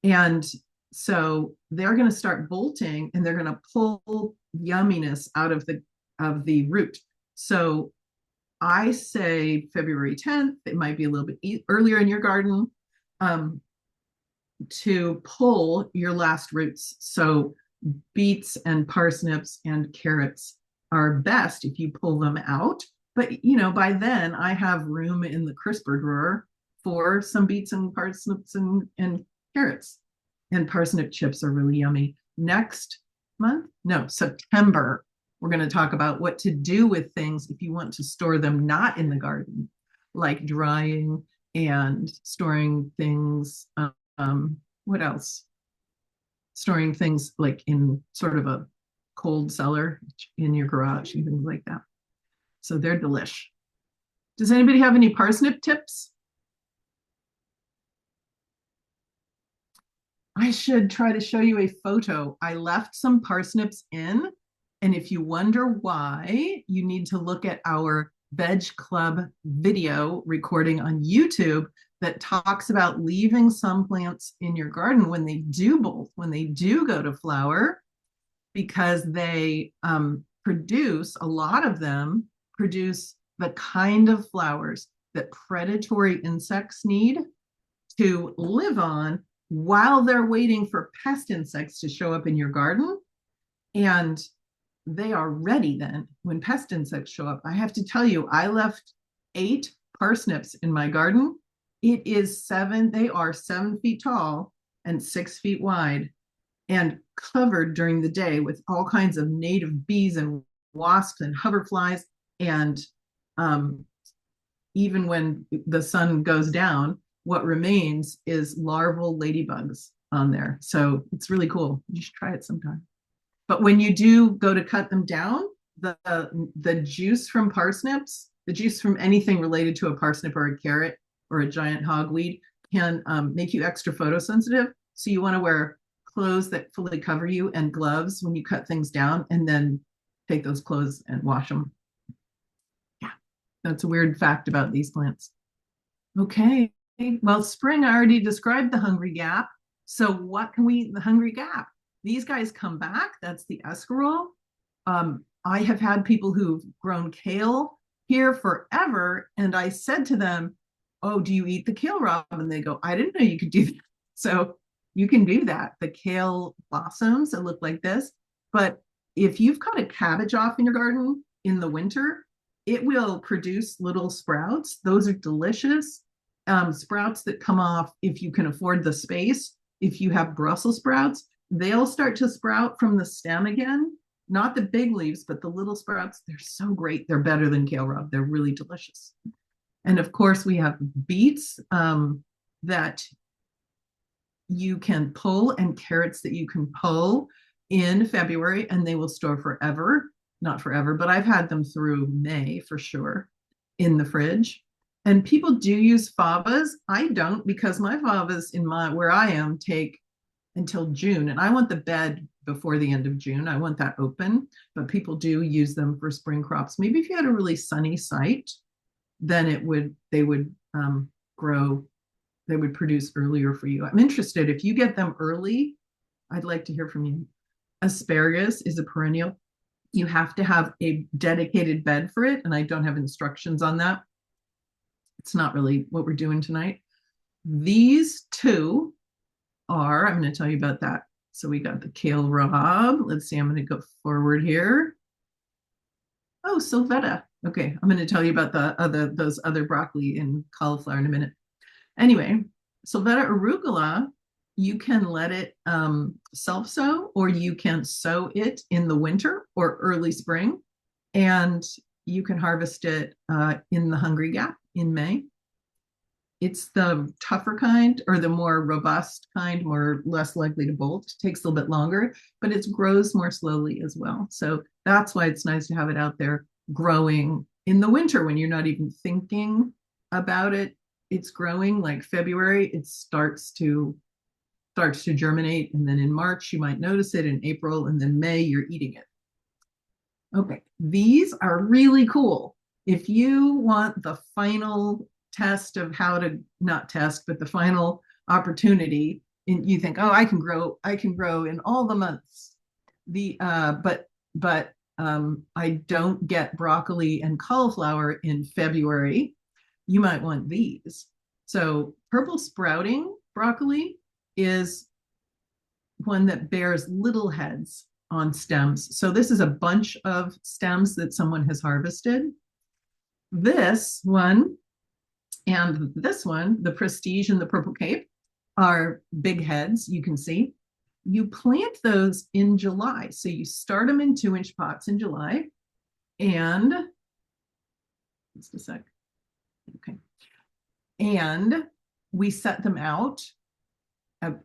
And so they're going to start bolting and they're going to pull yumminess out of the root. So I say February 10th, it might be a little bit earlier in your garden, to pull your last roots. So beets and parsnips and carrots are best if you pull them out. But by then I have room in the crisper drawer for some beets and parsnips and carrots. And parsnip chips are really yummy. Next month, no, September, we're going to talk about what to do with things if you want to store them not in the garden, like drying and storing things. What else? Storing things like in sort of a cold cellar in your garage and things like that. So they're delish. Does anybody have any parsnip tips? I should try to show you a photo. I left some parsnips in, and if you wonder why, you need to look at our Veg Club video recording on YouTube that talks about leaving some plants in your garden when they do bolt, when they do go to flower, because they produce, a lot of them produce the kind of flowers that predatory insects need to live on while they're waiting for pest insects to show up in your garden. And they are ready then when pest insects show up. I have to tell you, I left 8 parsnips in my garden. They are 7 feet tall and 6 feet wide and covered during the day with all kinds of native bees and wasps and hoverflies. And even when the sun goes down, what remains is larval ladybugs on there. So it's really cool. You should try it sometime. But when you do go to cut them down, the juice from parsnips, the juice from anything related to a parsnip or a carrot or a giant hogweed can make you extra photosensitive. So you want to wear clothes that fully cover you and gloves when you cut things down, and then take those clothes and wash them. Yeah, that's a weird fact about these plants. Okay. Well, spring, I already described the hungry gap. So what can we eat in the hungry gap? These guys come back. That's the escarole. I have had people who've grown kale here forever. And I said to them, oh, do you eat the kale, Rob? And they go, I didn't know you could do that. So you can do that. The kale blossoms that look like this. But if you've cut a cabbage off in your garden in the winter, it will produce little sprouts. Those are delicious. Sprouts that come off if you can afford the space. If you have Brussels sprouts, they'll start to sprout from the stem again. Not the big leaves, but the little sprouts. They're so great. They're better than kale, Rob. They're really delicious. And of course, we have beets that you can pull, and carrots that you can pull in February, and they will store forever. Not forever, but I've had them through May for sure in the fridge. And people do use favas. I don't, because my favas where I am take until June, and I want the bed before the end of June. I want that open, but people do use them for spring crops. Maybe if you had a really sunny site, then they would grow, they would produce earlier for you. I'm interested, if you get them early, I'd like to hear from you. Asparagus is a perennial. You have to have a dedicated bed for it, and I don't have instructions on that. It's not really what we're doing tonight. These two are, I'm going to tell you about that. So we got the kale Rob. Let's see, I'm going to go forward here. Oh, Sylvetta. Okay, I'm going to tell you about those other broccoli and cauliflower in a minute. Anyway, Sylvetta arugula, you can let it self-sow, or you can sow it in the winter or early spring, and you can harvest it in the Hungry Gap in May. It's the tougher kind, or the more robust kind, more less likely to bolt. It takes a little bit longer, but it grows more slowly as well. So that's why it's nice to have it out there growing in the winter when you're not even thinking about it. It's growing like February, it starts to germinate, and then in March you might notice it, in April, and then May you're eating it. Okay, these are really cool. If you want the final test of how to, not test, but the final opportunity, and you think, oh, I can grow in all the months. But I don't get broccoli and cauliflower in February. You might want these. So purple sprouting broccoli is one that bears little heads on stems. So this is a bunch of stems that someone has harvested. This one and this one, the Prestige and the Purple Cape, are big heads, you can see. You plant those in July. So you start them in 2-inch pots in July. And just a sec. Okay. And we set them out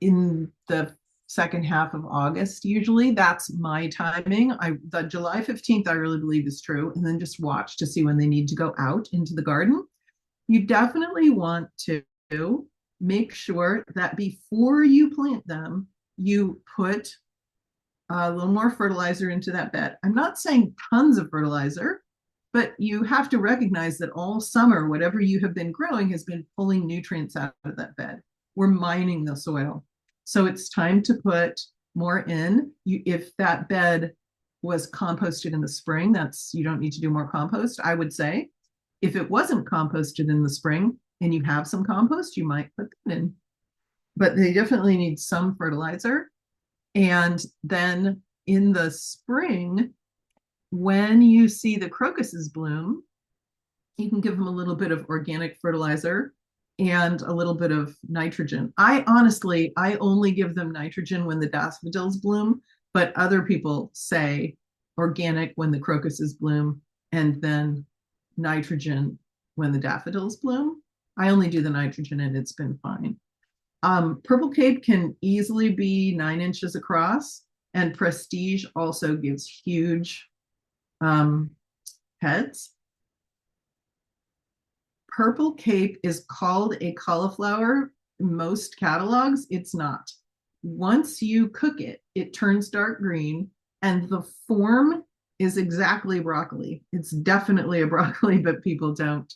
in the second half of August, usually. That's my timing. The July 15th, I really believe is true. And then just watch to see when they need to go out into the garden. You definitely want to make sure that before you plant them, you put a little more fertilizer into that bed. I'm not saying tons of fertilizer, but you have to recognize that all summer, whatever you have been growing has been pulling nutrients out of that bed. We're mining the soil. So it's time to put more in. If that bed was composted in the spring, you don't need to do more compost, I would say. If it wasn't composted in the spring and you have some compost, you might put that in. But they definitely need some fertilizer. And then in the spring, when you see the crocuses bloom, you can give them a little bit of organic fertilizer and a little bit of nitrogen. I only give them nitrogen when the daffodils bloom, but other people say organic when the crocuses bloom and then nitrogen when the daffodils bloom. I only do the nitrogen and it's been fine. Purple Cape can easily be 9 inches across, and Prestige also gives huge heads. Purple Cape is called a cauliflower. In most catalogs, it's not. Once you cook it, it turns dark green, and the form is exactly broccoli. It's definitely a broccoli, but people don't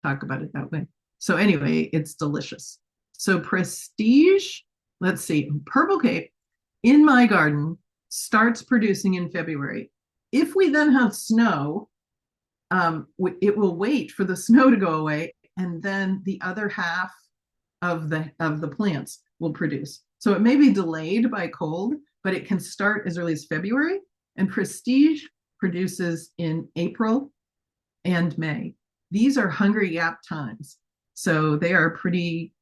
talk about it that way. So anyway, it's delicious. So Prestige, let's see, Purple Cape in my garden starts producing in February. If we then have snow, it will wait for the snow to go away, and then the other half of the plants will produce. So it may be delayed by cold, but it can start as early as February. And Prestige produces in April and May. These are Hungry Gap times, so they are pretty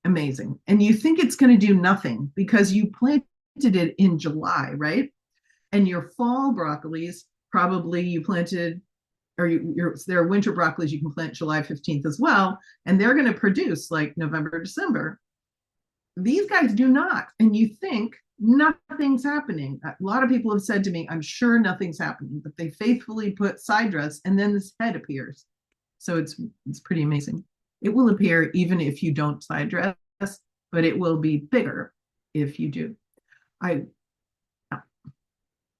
amazing. And you think it's going to do nothing because you planted it in July, right? And your fall broccolis, probably you planted, or there are winter broccolis you can plant July 15th as well, and they're going to produce like November, December. These guys do not. And you think nothing's happening. A lot of people have said to me, I'm sure nothing's happening, but they faithfully put side dress and then this head appears. So it's pretty amazing. It will appear even if you don't side dress, but it will be bigger if you do.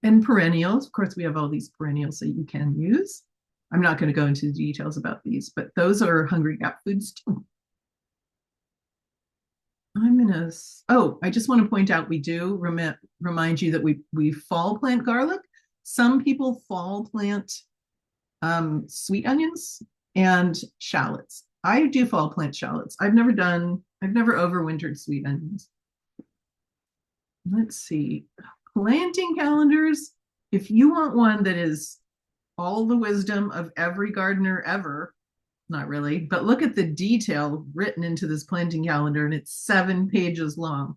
And perennials, of course, we have all these perennials that you can use. I'm not going to go into the details about these, but those are Hungry Gap foods too. I just want to point out, we do remind you that we fall plant garlic. Some people fall plant sweet onions and shallots. I do fall plant shallots. I've never overwintered sweet onions. Let's see, planting calendars. if you want one that is all the wisdom of every gardener ever, not really, but look at the detail written into this planting calendar, and it's 7 pages long.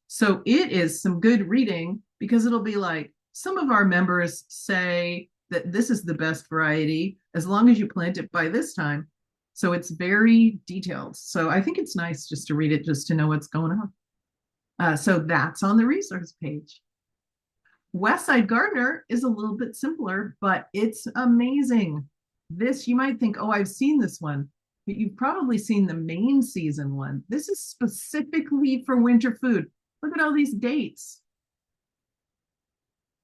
So it is some good reading, because it'll be like, some of our members say that this is the best variety as long as you plant it by this time. So it's very detailed. So I think it's nice just to read it, just to know what's going on. So that's on the resource page. Westside Gardener is a little bit simpler, but it's amazing. This, you might think, oh, I've seen this one, but you've probably seen the main season one. This is specifically for winter food. Look at all these dates.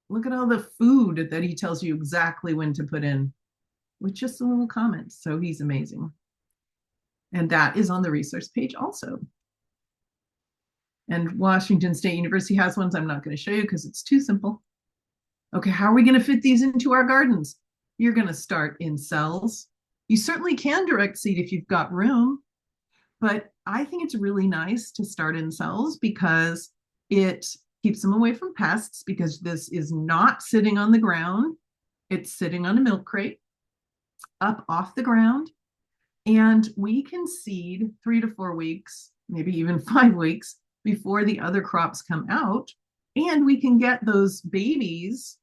Look at all the food that he tells you exactly when to put in with just a little comment. So he's amazing. And that is on the resource page also. And Washington State University has ones I'm not going to show you because it's too simple. Okay, how are we going to fit these into our gardens? You're going to start in cells. You certainly can direct seed if you've got room, but I think it's really nice to start in cells because it keeps them away from pests, because this is not sitting on the ground. It's sitting on a milk crate up off the ground. And we can seed 3 to 4 weeks, maybe even 5 weeks before the other crops come out. And we can get those babies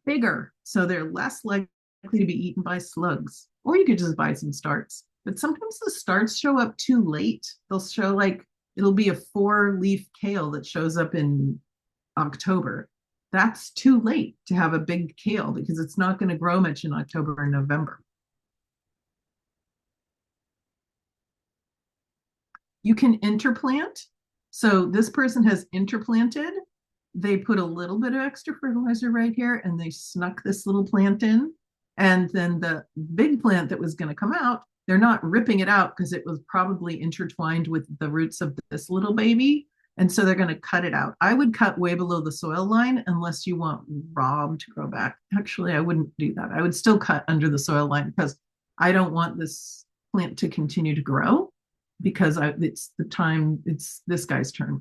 bigger, so they're less likely to be eaten by slugs. Or you could just buy some starts. But sometimes the starts show up too late. They'll show like, it'll be a 4-leaf kale that shows up in October. That's too late to have a big kale, because it's not going to grow much in October or November. You can interplant. So this person has interplanted. They put a little bit of extra fertilizer right here, and they snuck this little plant in. And then the big plant that was going to come out, they're not ripping it out because it was probably intertwined with the roots of this little baby. And so they're going to cut it out. I would cut way below the soil line unless you want Rob to grow back. Actually, I wouldn't do that. I would still cut under the soil line, because I don't want this plant to continue to grow, because it's the time, it's this guy's turn.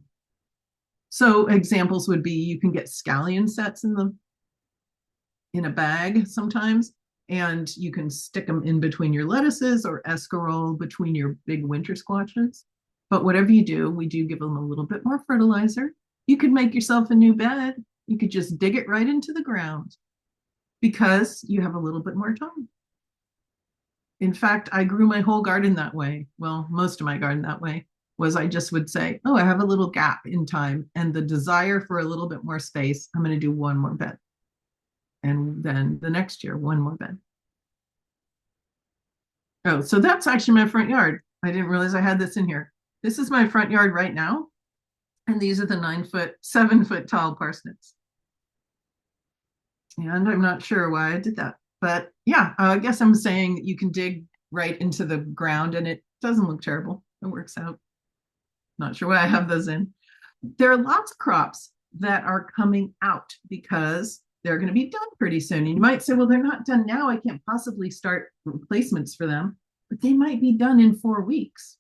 So examples would be, you can get scallion sets in a bag sometimes, and you can stick them in between your lettuces, or escarole between your big winter squashes. But whatever you do, we do give them a little bit more fertilizer. You could make yourself a new bed. You could just dig it right into the ground, because you have a little bit more time. In fact, I grew my whole garden that way. Well, most of my garden that way. Was I just would say, oh, I have a little gap in time and the desire for a little bit more space. I'm going to do one more bed. And then the next year, one more bed. Oh, so that's actually my front yard. I didn't realize I had this in here. This is my front yard right now. And these are the 7-foot tall parsnips. And I'm not sure why I did that. But yeah, I guess I'm saying that you can dig right into the ground and it doesn't look terrible. It works out. Not sure why I have those in. There are lots of crops that are coming out because they're going to be done pretty soon. And you might say, well, they're not done now. I can't possibly start replacements for them, but they might be done in 4 weeks,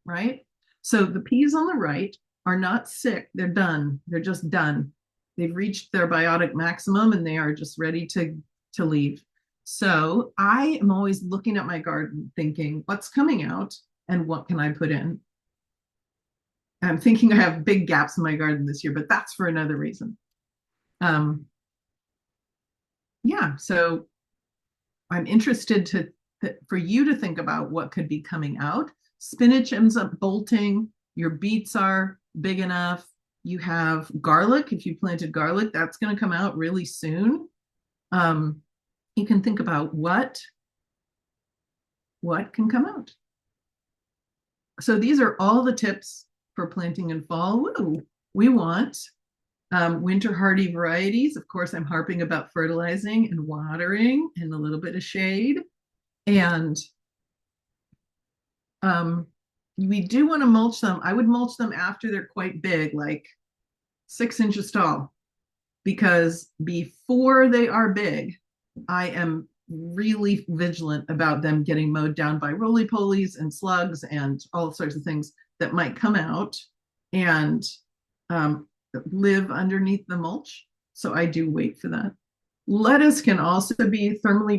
right? So the peas on the right are not sick. They're done. They're just done. They've reached their biotic maximum and they are just ready to leave. So I am always looking at my garden thinking, what's coming out and what can I put in? I'm thinking I have big gaps in my garden this year, but that's for another reason. Yeah, so I'm interested for you to think about what could be coming out. Spinach ends up bolting. Your beets are big enough. You have garlic. If you planted garlic, that's going to come out really soon. You can think about what can come out. So these are all the tips for planting in fall. Woo. We want winter hardy varieties. Of course, I'm harping about fertilizing and watering and a little bit of shade. And we do want to mulch them. I would mulch them after they're quite big, like 6 inches tall, because before they are big, I am really vigilant about them getting mowed down by roly-polies and slugs and all sorts of things that might come out and live underneath the mulch. So I do wait for that. Lettuce can also be thermally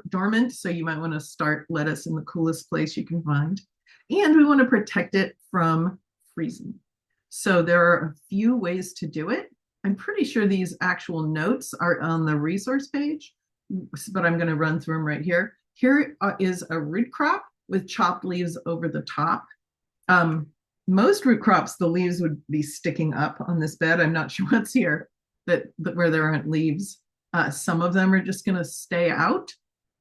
dormant, so you might want to start lettuce in the coolest place you can find. And we want to protect it from freezing. So there are a few ways to do it. I'm pretty sure these actual notes are on the resource page, but I'm going to run through them right here. Here is a root crop with chopped leaves over the top. Most root crops, the leaves would be sticking up on this bed. I'm not sure what's here, that where there aren't leaves. Some of them are just going to stay out.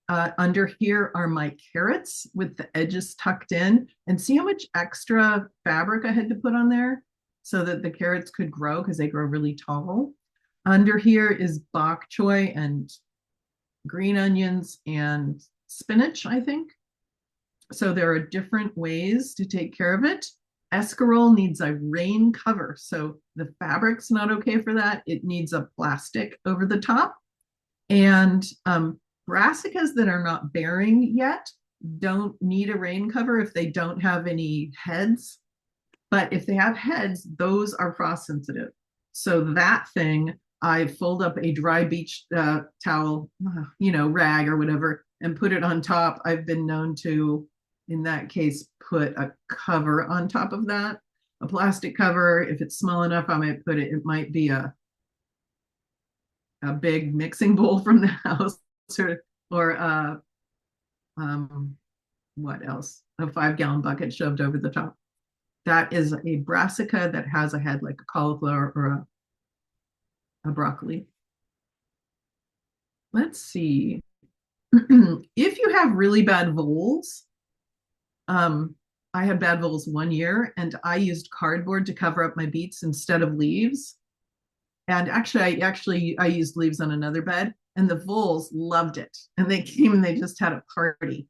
Under here are my carrots with the edges tucked in. And see how much extra fabric I had to put on there so that the carrots could grow because they grow really tall. Under here is bok choy and green onions and spinach, I think. So there are different ways to take care of it. Escarole needs a rain cover. So the fabric's not okay for that. It needs a plastic over the top. And brassicas that are not bearing yet don't need a rain cover if they don't have any heads. But if they have heads, those are frost sensitive. So that thing, I fold up a dry beach towel, rag or whatever, and put it on top. I've been known to, in that case, put a cover on top of that, a plastic cover. If it's small enough, I might put it, it might be a big mixing bowl from the house or what else? A 5-gallon bucket shoved over the top. That is a brassica that has a head like a cauliflower or a broccoli. Let's see. If you have really bad voles, I had bad voles one year and I used cardboard to cover up my beets instead of leaves. And actually, I used leaves on another bed and the voles loved it. And they came and they just had a party.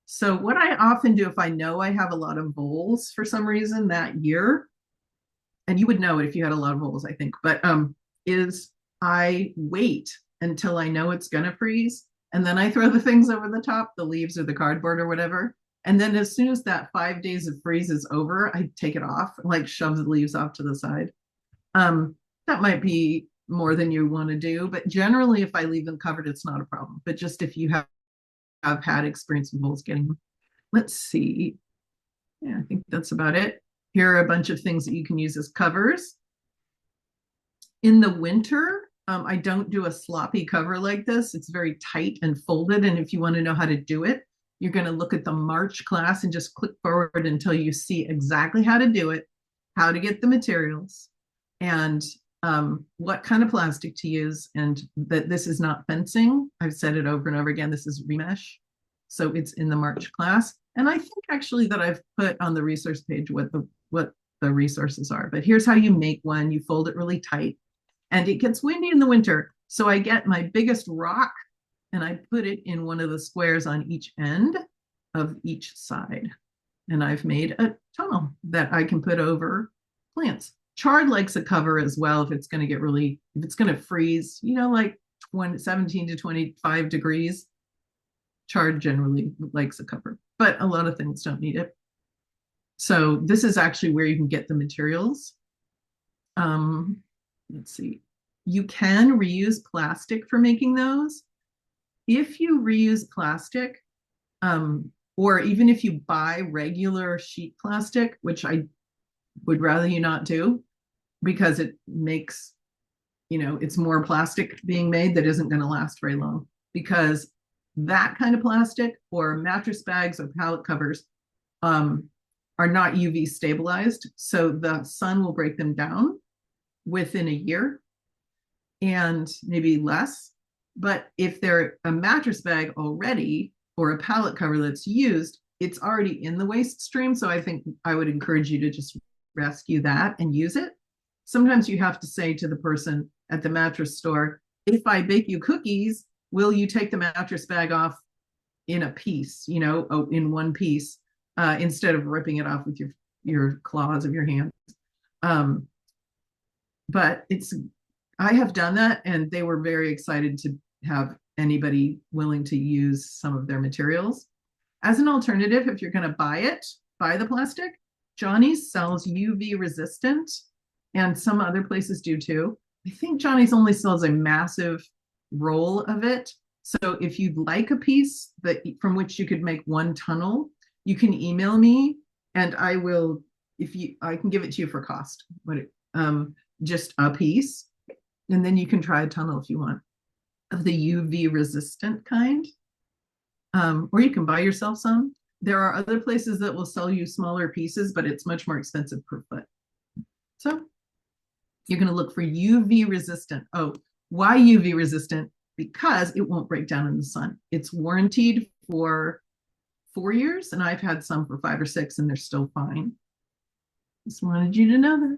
So what I often do if I know I have a lot of voles for some reason that year, and you would know it if you had a lot of voles, I think, but is I wait until I know it's gonna freeze, and then I throw the things over the top, the leaves or the cardboard or whatever. And then as soon as that 5 days of freeze is over, I take it off, like shove the leaves off to the side. That might be more than you want to do, but generally if I leave them covered, it's not a problem. But just if you have had experience with voles getting them. Let's see. Yeah, I think that's about it. Here are a bunch of things that you can use as covers. In the winter, I don't do a sloppy cover like this. It's very tight and folded. And if you want to know how to do it, you're going to look at the March class and just click forward until you see exactly how to do it, how to get the materials, and what kind of plastic to use, and that this is not fencing. I've said it over and over again. This is remesh. So it's in the March class. And I think actually that I've put on the resource page what the resources are. But here's how you make one. You fold it really tight. And it gets windy in the winter. So I get my biggest rock and I put it in one of the squares on each end of each side. And I've made a tunnel that I can put over plants. Chard likes a cover as well if it's going to get really, if it's going to freeze, like 17 to 25 degrees. Chard generally likes a cover, but a lot of things don't need it. So this is actually where you can get the materials. Let's see. You can reuse plastic for making those. If you reuse plastic, or even if you buy regular sheet plastic, which I would rather you not do, because it makes, it's more plastic being made that isn't going to last very long. Because that kind of plastic or mattress bags or pallet covers are not UV stabilized. So the sun will break them down within a year and maybe less. But if they're a mattress bag already or a pallet cover that's used, it's already in the waste stream. So I think I would encourage you to just rescue that and use it. Sometimes you have to say to the person at the mattress store, if I bake you cookies, will you take the mattress bag off in a piece, in one piece, instead of ripping it off with your claws of your hands? But I have done that and they were very excited to have anybody willing to use some of their materials. As an alternative, if you're going to buy the plastic, Johnny's sells UV resistant and some other places do too. I think Johnny's only sells a massive roll of it. So if you'd like a piece that from which you could make one tunnel, you can email me and I will, I can give it to you for cost, but just a piece. And then you can try a tunnel if you want of the UV resistant kind. Or you can buy yourself some. There are other places that will sell you smaller pieces, but it's much more expensive per foot. So you're going to look for UV resistant. Oh, why UV resistant? Because it won't break down in the sun. It's warranted for 4 years, and I've had some for 5 or 6, and they're still fine. Just wanted you to know that.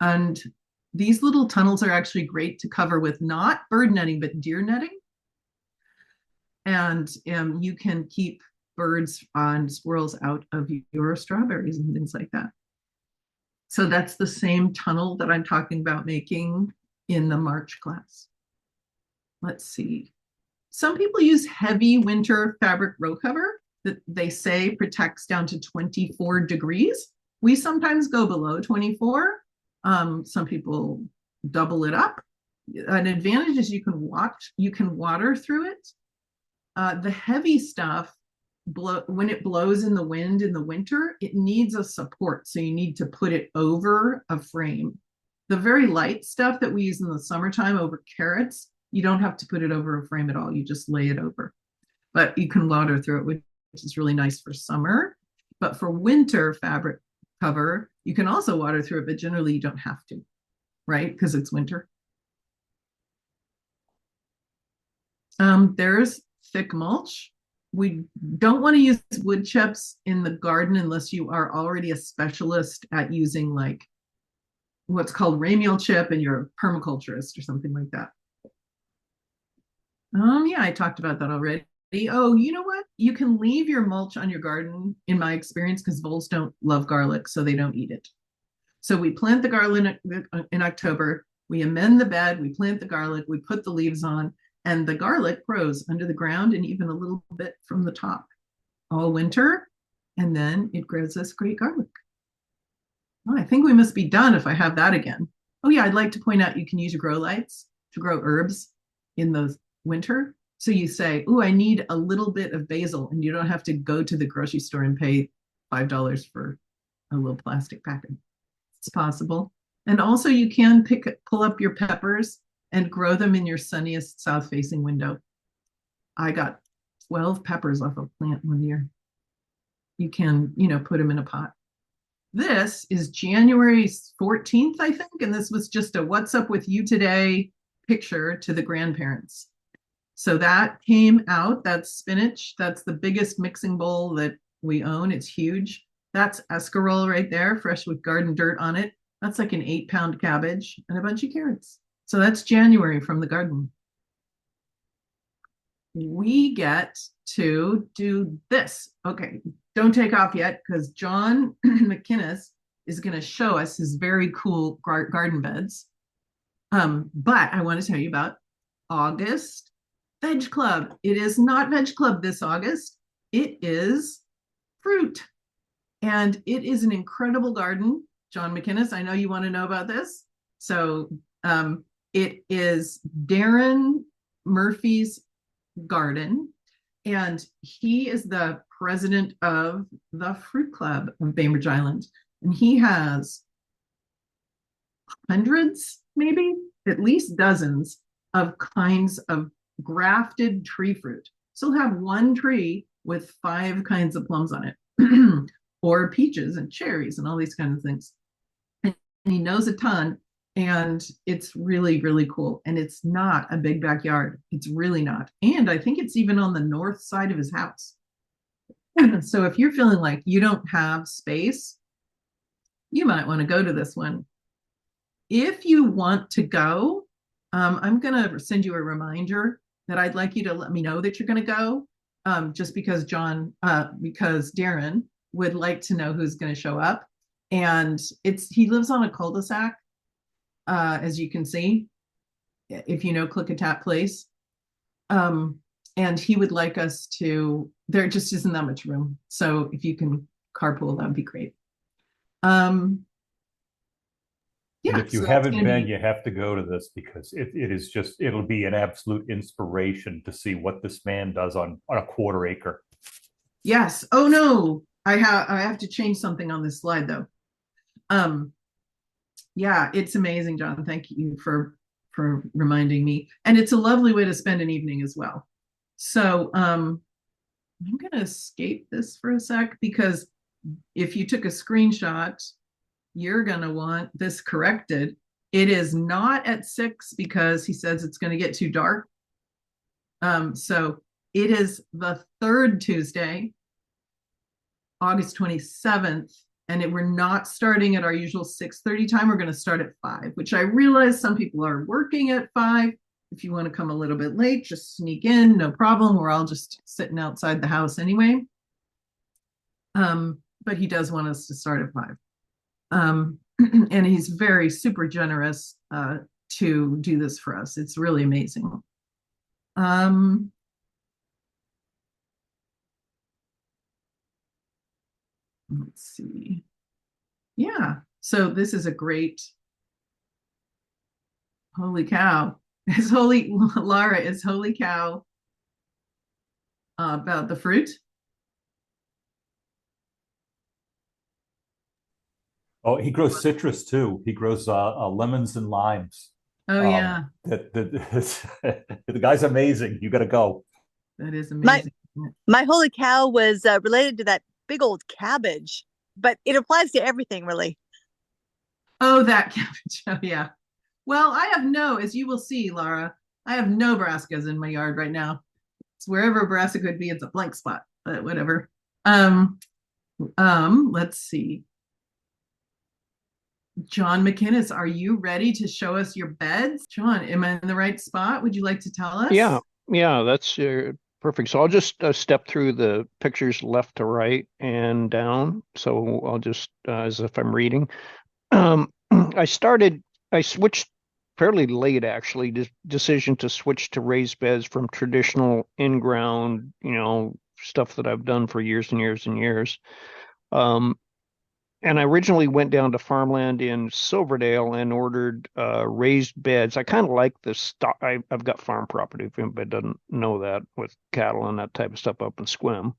And these little tunnels are actually great to cover with not bird netting, but deer netting. And you can keep birds and squirrels out of your strawberries and things like that. So that's the same tunnel that I'm talking about making in the March class. Let's see. Some people use heavy winter fabric row cover that they say protects down to 24 degrees. We sometimes go below 24. Some people double it up. An advantage is you can water through it. The heavy stuff, when it blows in the wind in the winter, it needs a support. So you need to put it over a frame. The very light stuff that we use in the summertime over carrots, you don't have to put it over a frame at all. You just lay it over. But you can water through it, which is really nice for summer. But for winter fabric cover, you can also water through it, but generally you don't have to, right? Because it's winter. There's thick mulch. We don't want to use wood chips in the garden unless you are already a specialist at using like what's called ramial chip and you're a permaculturist or something like that. Yeah, I talked about that already. Oh, you know what? You can leave your mulch on your garden, in my experience, because voles don't love garlic, so they don't eat it. So we plant the garlic in October, we amend the bed, we plant the garlic, we put the leaves on, and the garlic grows under the ground and even a little bit from the top all winter. And then it grows this great garlic. Oh, I think we must be done if I have that again. Oh yeah, I'd like to point out you can use your grow lights to grow herbs in the winter. So you say, oh, I need a little bit of basil, and you don't have to go to the grocery store and pay $5 for a little plastic packet. It's possible. And also you can pull up your peppers and grow them in your sunniest south-facing window. I got 12 peppers off a plant one year. You can, put them in a pot. This is January 14th, I think, and this was just a what's up with you today picture to the grandparents. So that came out, that's spinach. That's the biggest mixing bowl that we own. It's huge. That's escarole right there, fresh with garden dirt on it. That's like an 8-pound cabbage and a bunch of carrots. So that's January from the garden. We get to do this. Okay, don't take off yet because John McInnes is going to show us his very cool garden beds. But I want to tell you about August Veg Club. It is not Veg Club this August. It is fruit. And it is an incredible garden. John McInnes, I know you want to know about this. So it is Darren Murphy's garden. And he is the president of the Fruit Club of Bainbridge Island. And he has hundreds, maybe at least dozens of kinds of grafted tree fruit. So he'll have one tree with 5 kinds of plums on it, or peaches and cherries and all these kinds of things. And he knows a ton, and it's really, really cool. And it's not a big backyard. It's really not. And I think it's even on the north side of his house. So if you're feeling like you don't have space, you might want to go to this one. If you want to go, I'm going to send you a reminder that I'd like you to let me know that you're going to go, just because because Darren would like to know who's going to show up. And he lives on a cul-de-sac, as you can see, if you know Click-a-Tap Place. And he would like us to, there just isn't that much room. So if you can carpool, that'd be great. And Yeah, if you so that's haven't going to been, be, you have to go to this because it is just, it'll be an absolute inspiration to see what this man does on a quarter acre. yes. Oh no, I have to change something on this slide though. Um, yeah, it's amazing, John. Thank you for reminding me. And it's a lovely way to spend an evening as well. So I'm going to escape this for a sec because if you took a screenshot, you're going to want this corrected. It is not at 6 because he says it's going to get too dark. So it is the third Tuesday, August 27th, and we're not starting at our usual 6:30 time. We're going to start at 5, which I realize some people are working at 5. If you want to come a little bit late, just sneak in, no problem. We're all just sitting outside the house anyway. But he does want us to start at 5. And he's very super generous to do this for us. It's really amazing. Let's see. Yeah. So this is a great, holy cow. Is holy Laura, is holy cow about the fruit? Oh, he grows citrus too. He grows lemons and limes. Oh yeah, The guy's amazing. You got to go. that is My amazing. my holy cow was related to that big old cabbage, but it applies to everything really. Oh, that cabbage. Oh yeah. Well, as you will see, Laura, I have no brassicas in my yard right now. It's wherever a brassica would be, it's a blank spot, but whatever. Let's see. John McInnes, are you ready to show us your beds? John, am I in the right spot? Would you like to tell us? Yeah, that's perfect. So I'll just step through the pictures left to right and down. So I'll just, as if I'm reading. I switched fairly late actually, decision to switch to raised beds from traditional in-ground, stuff that I've done for years and years and years. And I originally went down to farmland in Silverdale and ordered raised beds. I kind of like the stock. I've got farm property, if anybody doesn't know that, with cattle and that type of stuff up in Squim.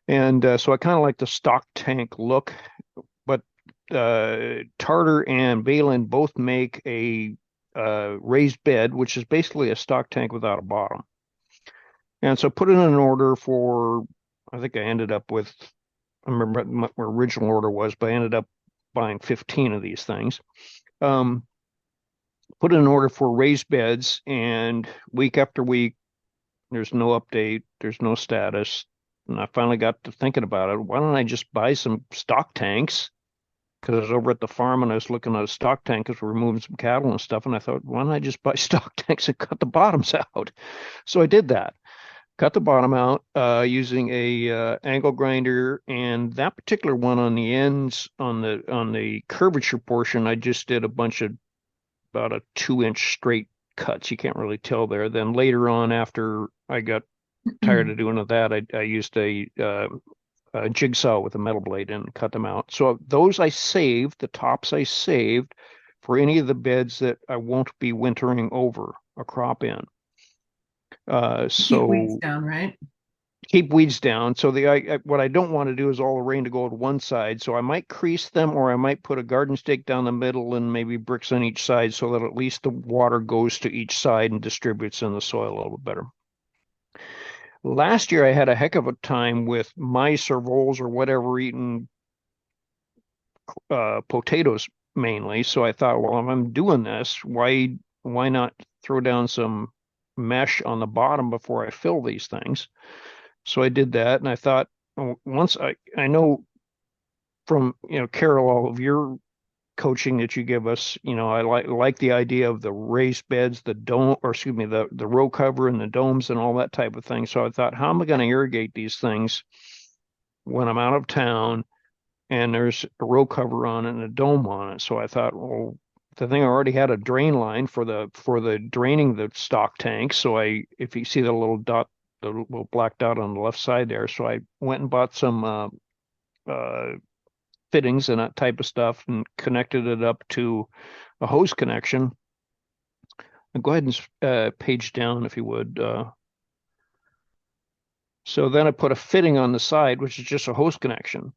And so I kind of like the stock tank look. But Tartar and Balin both make a raised bed, which is basically a stock tank without a bottom. And so put in an order for, I think I ended up with, I remember what my original order was, but I ended up buying 15 of these things. Put in an order for raised beds, and week after week, there's no update, there's no status. And I finally got to thinking about it. Why don't I just buy some stock tanks? Because I was over at the farm and I was looking at a stock tank because we're moving some cattle and stuff. And I thought, why don't I just buy stock tanks and cut the bottoms out? So I did that. Cut the bottom out using a angle grinder, and that particular one on the ends on the curvature portion, I just did a bunch of about a 2-inch straight cuts. You can't really tell there. Then later on, after I got tired of doing that, I used a jigsaw with a metal blade and cut them out. So those I saved, the tops I saved for any of the beds that I won't be wintering over a crop in. Keep weeds down, right? Keep weeds down. So what I don't want to do is all the rain to go to one side. So I might crease them, or I might put a garden stake down the middle and maybe bricks on each side, so that at least the water goes to each side and distributes in the soil a little bit better. Last year I had a heck of a time with mice or voles or whatever eating potatoes mainly. So I thought, well, if I'm doing this, why not throw down some mesh on the bottom before I fill these things? So I did that, and I thought, once I know from Carol, all of your coaching that you give us, I like the idea of the raised beds, the dome, or excuse me, the row cover and the domes and all that type of thing. So I thought, how am I going to irrigate these things when I'm out of town and there's a row cover on it and a dome on it? So I thought, well, the thing already had a drain line for the draining the stock tank. So if you see the little dot, the little black dot on the left side there, so I went and bought some fittings and that type of stuff and connected it up to a hose connection. And go ahead and page down if you would. So then I put a fitting on the side, which is just a hose connection.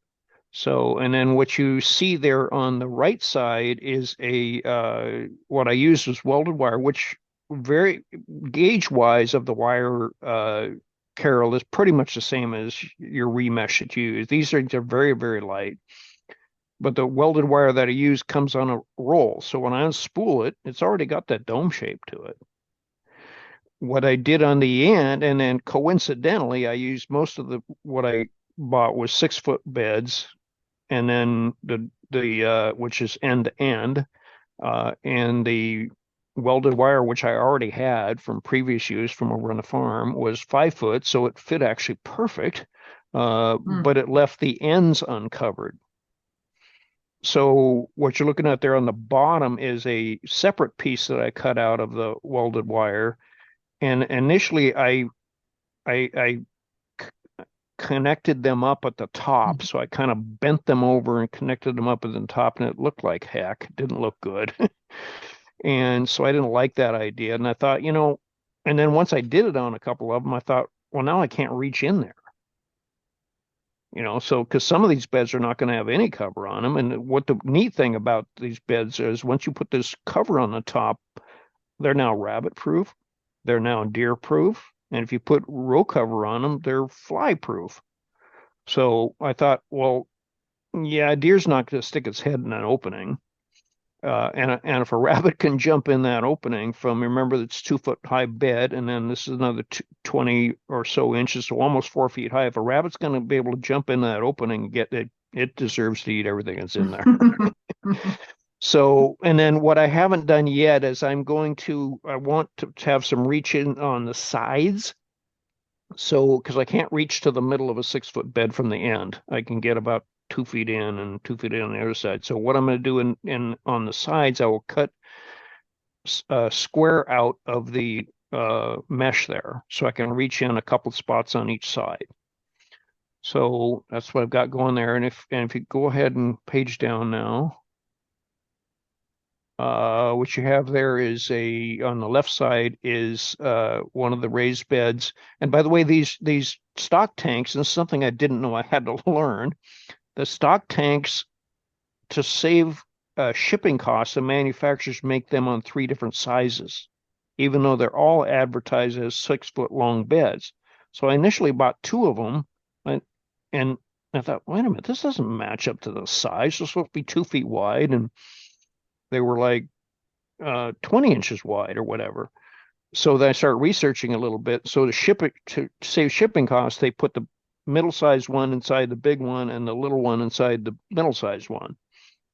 So, and then what you see there on the right side is what I used was welded wire, which very gauge-wise of the wire, Carol, is pretty much the same as your remesh that you use. These things are very, very light. But the welded wire that I use comes on a roll. So when I unspool it, it's already got that dome shape to it. What I did on the end, and then coincidentally, I used most of what I bought was 6-foot beds, and then the which is end to end, and the welded wire, which I already had from previous use from over on the farm, was 5 foot, so it fit actually perfect, but it left the ends uncovered. So what you're looking at there on the bottom is a separate piece that I cut out of the welded wire. And initially, I connected them up at the top. So I kind of bent them over and connected them up at the top, and it looked like heck. It didn't look good. And so I didn't like that idea. And I thought, and then once I did it on a couple of them, I thought, well, now I can't reach in there. So because some of these beds are not going to have any cover on them. And what the neat thing about these beds is once you put this cover on the top, they're now rabbit proof. They're now deer proof. And if you put row cover on them, they're fly proof. So I thought, well, yeah, a deer's not going to stick its head in an opening. And if a rabbit can jump in that opening remember, it's 2-foot high bed, and then this is another 20 or so inches, so almost 4 feet high. If a rabbit's going to be able to jump in that opening and get it, it deserves to eat everything that's in there. So, and then what I haven't done yet is I want to have some reach in on the sides. So, because I can't reach to the middle of a 6-foot bed from the end, I can get about 2 feet in and 2 feet in on the other side. So what I'm going to do on the sides, I will cut a square out of the mesh there, so I can reach in a couple of spots on each side. So that's what I've got going there. And if you go ahead and page down now, what you have there is on the left side is one of the raised beds. And by the way, these stock tanks, and this is something I didn't know I had to learn. The stock tanks, to save shipping costs, the manufacturers make them on 3 different sizes, even though they're all advertised as 6-foot long beds. So I initially bought 2 of them, and I thought, wait a minute, this doesn't match up to the size. It's supposed to be 2 feet wide, and they were like 20 inches wide or whatever. So then I started researching a little bit. So to save shipping costs, they put the middle-sized one inside the big one and the little one inside the middle-sized one.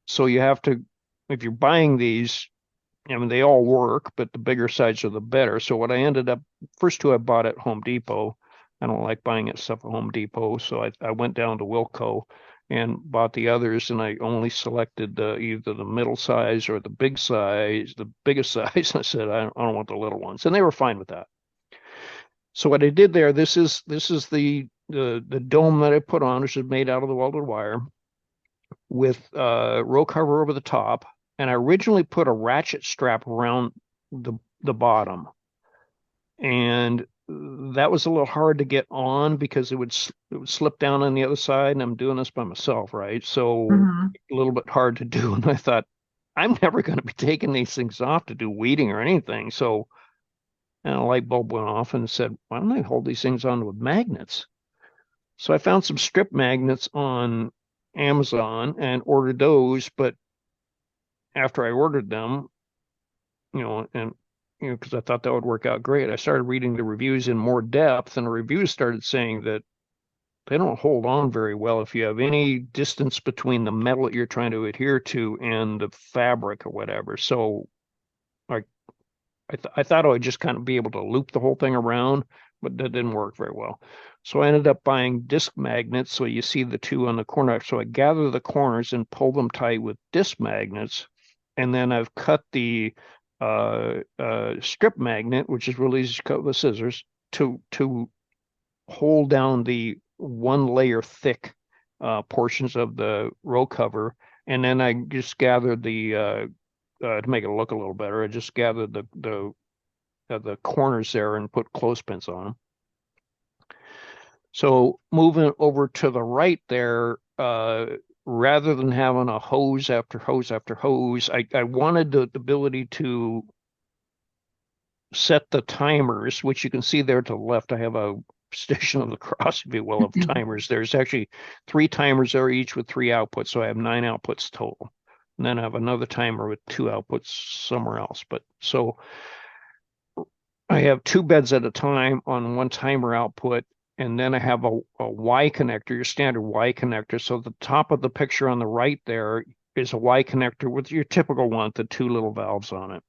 So you have to, if you're buying these, they all work, but the bigger size are the better. So what I ended up, first 2 I bought at Home Depot. I don't like buying stuff at Home Depot. So I went down to Wilco and bought the others, and I only selected either the middle size or the big size, the biggest size. I said, I don't want the little ones. And they were fine with that. So what I did there, this is the dome that I put on, which is made out of the welded wire with row cover over the top. And I originally put a ratchet strap around the bottom. And that was a little hard to get on because it would slip down on the other side, and I'm doing this by myself, right? So a little bit hard to do. And I thought, I'm never going to be taking these things off to do weeding or anything. So, and a light bulb went off and said, why don't I hold these things on with magnets? So I found some strip magnets on Amazon and ordered those. But after I ordered them, because I thought that would work out great, I started reading the reviews in more depth, and the reviews started saying that they don't hold on very well if you have any distance between the metal that you're trying to adhere to and the fabric or whatever. So I thought I would just kind of be able to loop the whole thing around, but that didn't work very well. So I ended up buying disc magnets. So you see the 2 on the corner. So I gather the corners and pull them tight with disc magnets. And then I've cut the strip magnet, which is really easy to cut with scissors, to hold down the 1 layer thick portions of the row cover, and then I just gathered the to make it look a little better. I just gathered the corners there and put clothespins on them. So moving over to the right there, rather than having a hose after hose after hose, I wanted the ability to set the timers, which you can see there to the left. I have a station of the cross, if you will, of timers. There's actually 3 timers there, each with 3 outputs. So I have 9 outputs total. And then I have another timer with 2 outputs somewhere else. But so I have 2 beds at a time on 1 timer output. And then I have a Y connector, your standard Y connector. So the top of the picture on the right there is a Y connector with your typical one, the 2 little valves on it.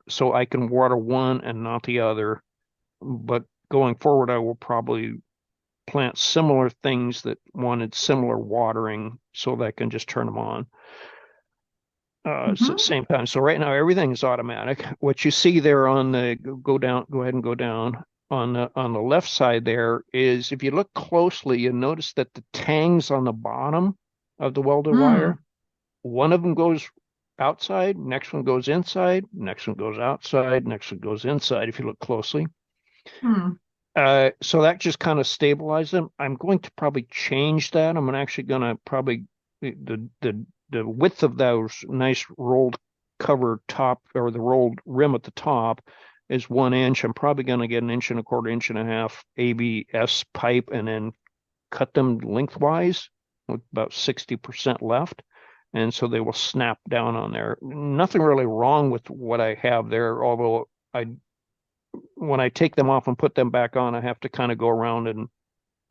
So I can water one and not the other. But going forward, I will probably plant similar things that wanted similar watering so that I can just turn them on. Same time. So right now everything is automatic. What you see there on the go ahead and go down on the left side there is, if you look closely, you notice that the tangs on the bottom of the welded wire, one of them goes outside, next one goes inside, next one goes outside, next one goes inside, if you look closely. So that just kind of stabilizes them. I'm going to probably change that. I'm actually going to probably the width of those nice rolled cover top, or the rolled rim at the top, is 1 inch. I'm probably going to get 1 1/4 inch, 1.5 ABS pipe and then cut them lengthwise with about 60% left. And so they will snap down on there. Nothing really wrong with what I have there, although when I take them off and put them back on, I have to kind of go around and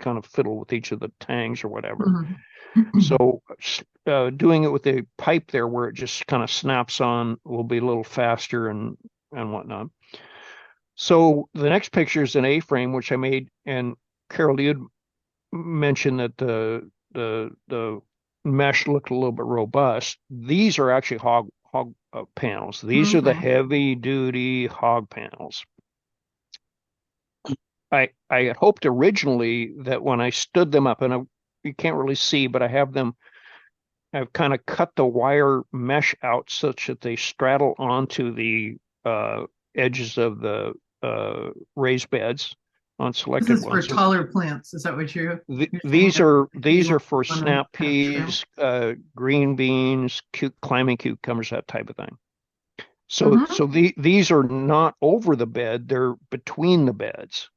kind of fiddle with each of the tangs or whatever. So doing it with a pipe there where it just kind of snaps on will be a little faster and whatnot. So the next picture is an A-frame, which I made, and Carol, you'd mentioned that the mesh looked a little bit robust. These are actually hog panels. These are the heavy duty hog panels. I had hoped originally that when I stood them up, and you can't really see, but I've kind of cut the wire mesh out such that they straddle onto the edges of the raised beds on selected This is ones. for taller plants. Is that what These are for snap peas, green beans, climbing cucumbers, that type of thing. So these are not over the bed; they're between the beds.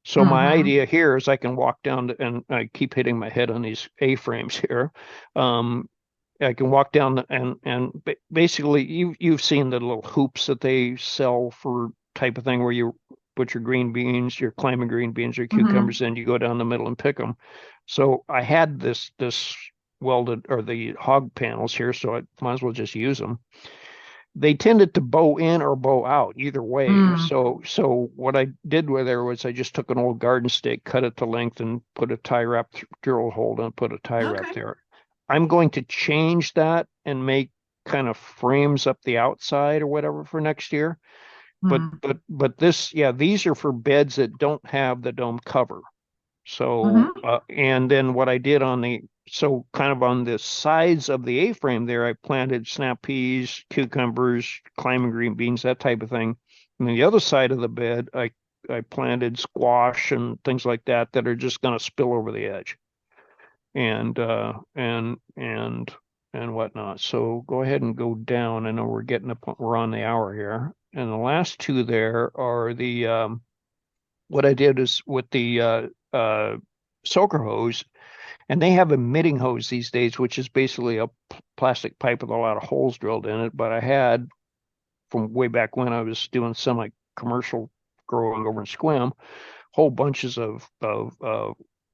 So my idea here is I can walk down and I keep hitting my head on these A-frames here. I can walk down and basically you've seen the little hoops that they sell for type of thing where you put your green beans, your climbing green beans, your cucumbers, and you go down the middle and pick them. So I had this welded, or the hog panels here, so I might as well just use them. They tended to bow in or bow out either way. So what I did with there was I just took an old garden stake, cut it to length, and put a tie wrap, drill hole, and put a tie wrap there. I'm going to change that and make kind of frames up the outside or whatever for next year. But these are for beds that don't have the dome cover. So and then what I did on the sides of the A-frame there, I planted snap peas, cucumbers, climbing green beans, that type of thing. And then the other side of the bed, I planted squash and things like that are just going to spill over the edge, and whatnot. So go ahead and go down. I know we're on the hour here, and the last 2 there are the what I did is with the soaker hose. And they have a emitting hose these days, which is basically a plastic pipe with a lot of holes drilled in it. But I had, from way back when I was doing semi-commercial growing over in Squim, whole bunches of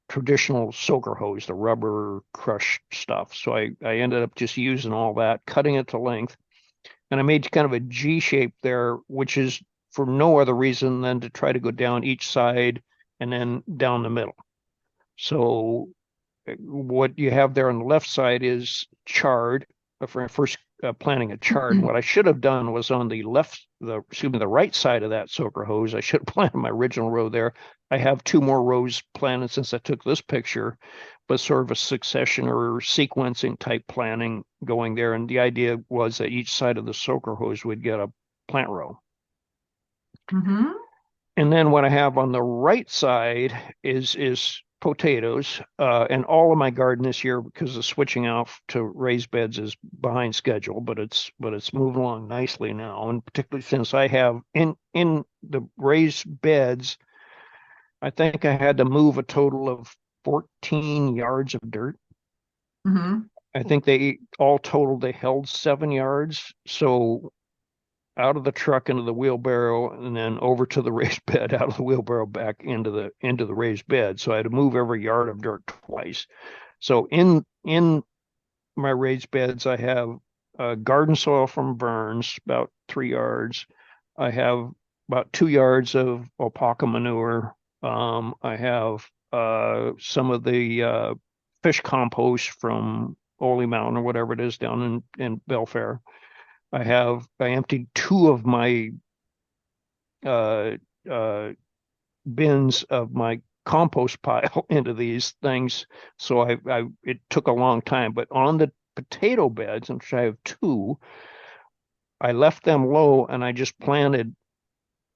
traditional soaker hose, the rubber crush stuff. So I ended up just using all that, cutting it to length. And I made kind of a G shape there, which is for no other reason than to try to go down each side and then down the middle. So what you have there on the left side is charred, for first planting a chard. What I should have done was on the the right side of that soaker hose, I should have planted my original row there. I have 2 more rows planted since I took this picture, but sort of a succession or sequencing type planning going there. And the idea was that each side of the soaker hose would get a plant row. Mm-hmm. And then what I have on the right side is potatoes. And all of my garden this year, because of switching out to raised beds, is behind schedule, but it's moving along nicely now. And particularly since I have in the raised beds, I think I had to move a total of 14 yards of dirt. Mm-hmm. I think they all totaled, they held 7 yards. So out of the truck into the wheelbarrow, and then over to the raised bed, out of the wheelbarrow back into the raised bed. So I had to move every yard of dirt twice. So in my raised beds, I have garden soil from Burns, about 3 yards. I have about 2 yards of alpaca manure. I have some of the fish compost from Ole Mountain or whatever it is down in Belfair. I emptied 2 of my uh, uh, bins of my compost pile into these things. So it took a long time, but on the potato beds, which I have 2, I left them low and I just planted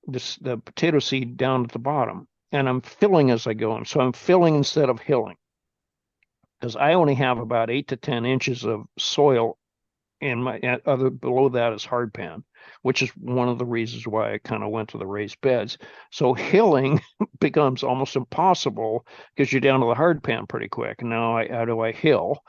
the potato seed down at the bottom, and I'm filling as I go. And so I'm filling instead of hilling, because I only have about 8 to 10 inches of soil and my other below that is hardpan, which is one of the reasons why I kind of went to the raised beds. So hilling becomes almost impossible because you're down to the hardpan pretty quick. Now how do I hill?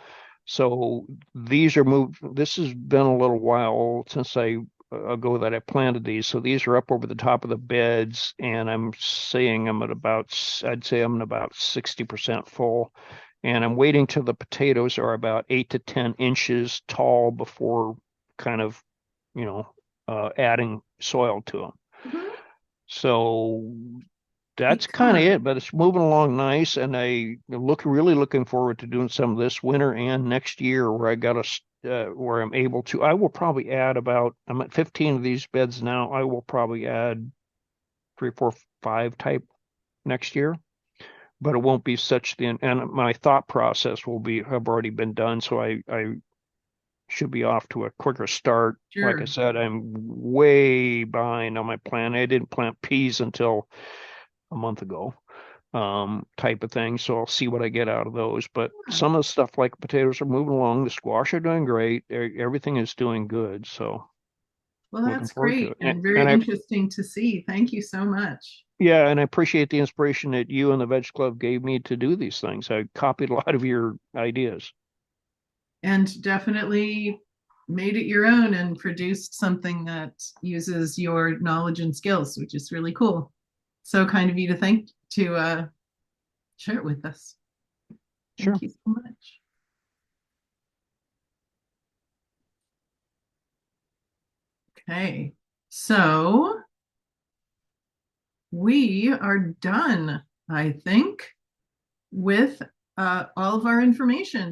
So these are moved. This has been a little while since I ago that I planted these. So these are up over the top of the beds, and I'm saying I'd say I'm at about 60% full. And I'm waiting till the potatoes are about 8 to 10 inches tall before kind of, adding soil to them. Mm-hmm. So that's kind of it, but it's moving along nice. And I really looking forward to doing some of this winter and next year where where I'm able to. I will probably add I'm at 15 of these beds now. I will probably add 3, 4, 5 type next year, but it won't be and my thought process have already been done. So I should be off to a quicker start. Sure. Like I said, I'm way behind on my plan. I didn't plant peas until a month ago, type of thing. So I'll see what I get out of those. But some of the stuff like potatoes are moving along. The squash are doing great. Everything is doing good. So Well, looking that's forward to great it. and very interesting to see. Thank you so much. Yeah, and I appreciate the inspiration that you and the Veg Club gave me to do these things. I copied a lot of your ideas. And definitely made it your own and produced something that uses your knowledge and skills, which is really cool. So kind of you to share it with us. Sure. Thank you so much. Okay, so we are done, I think, with all of our information.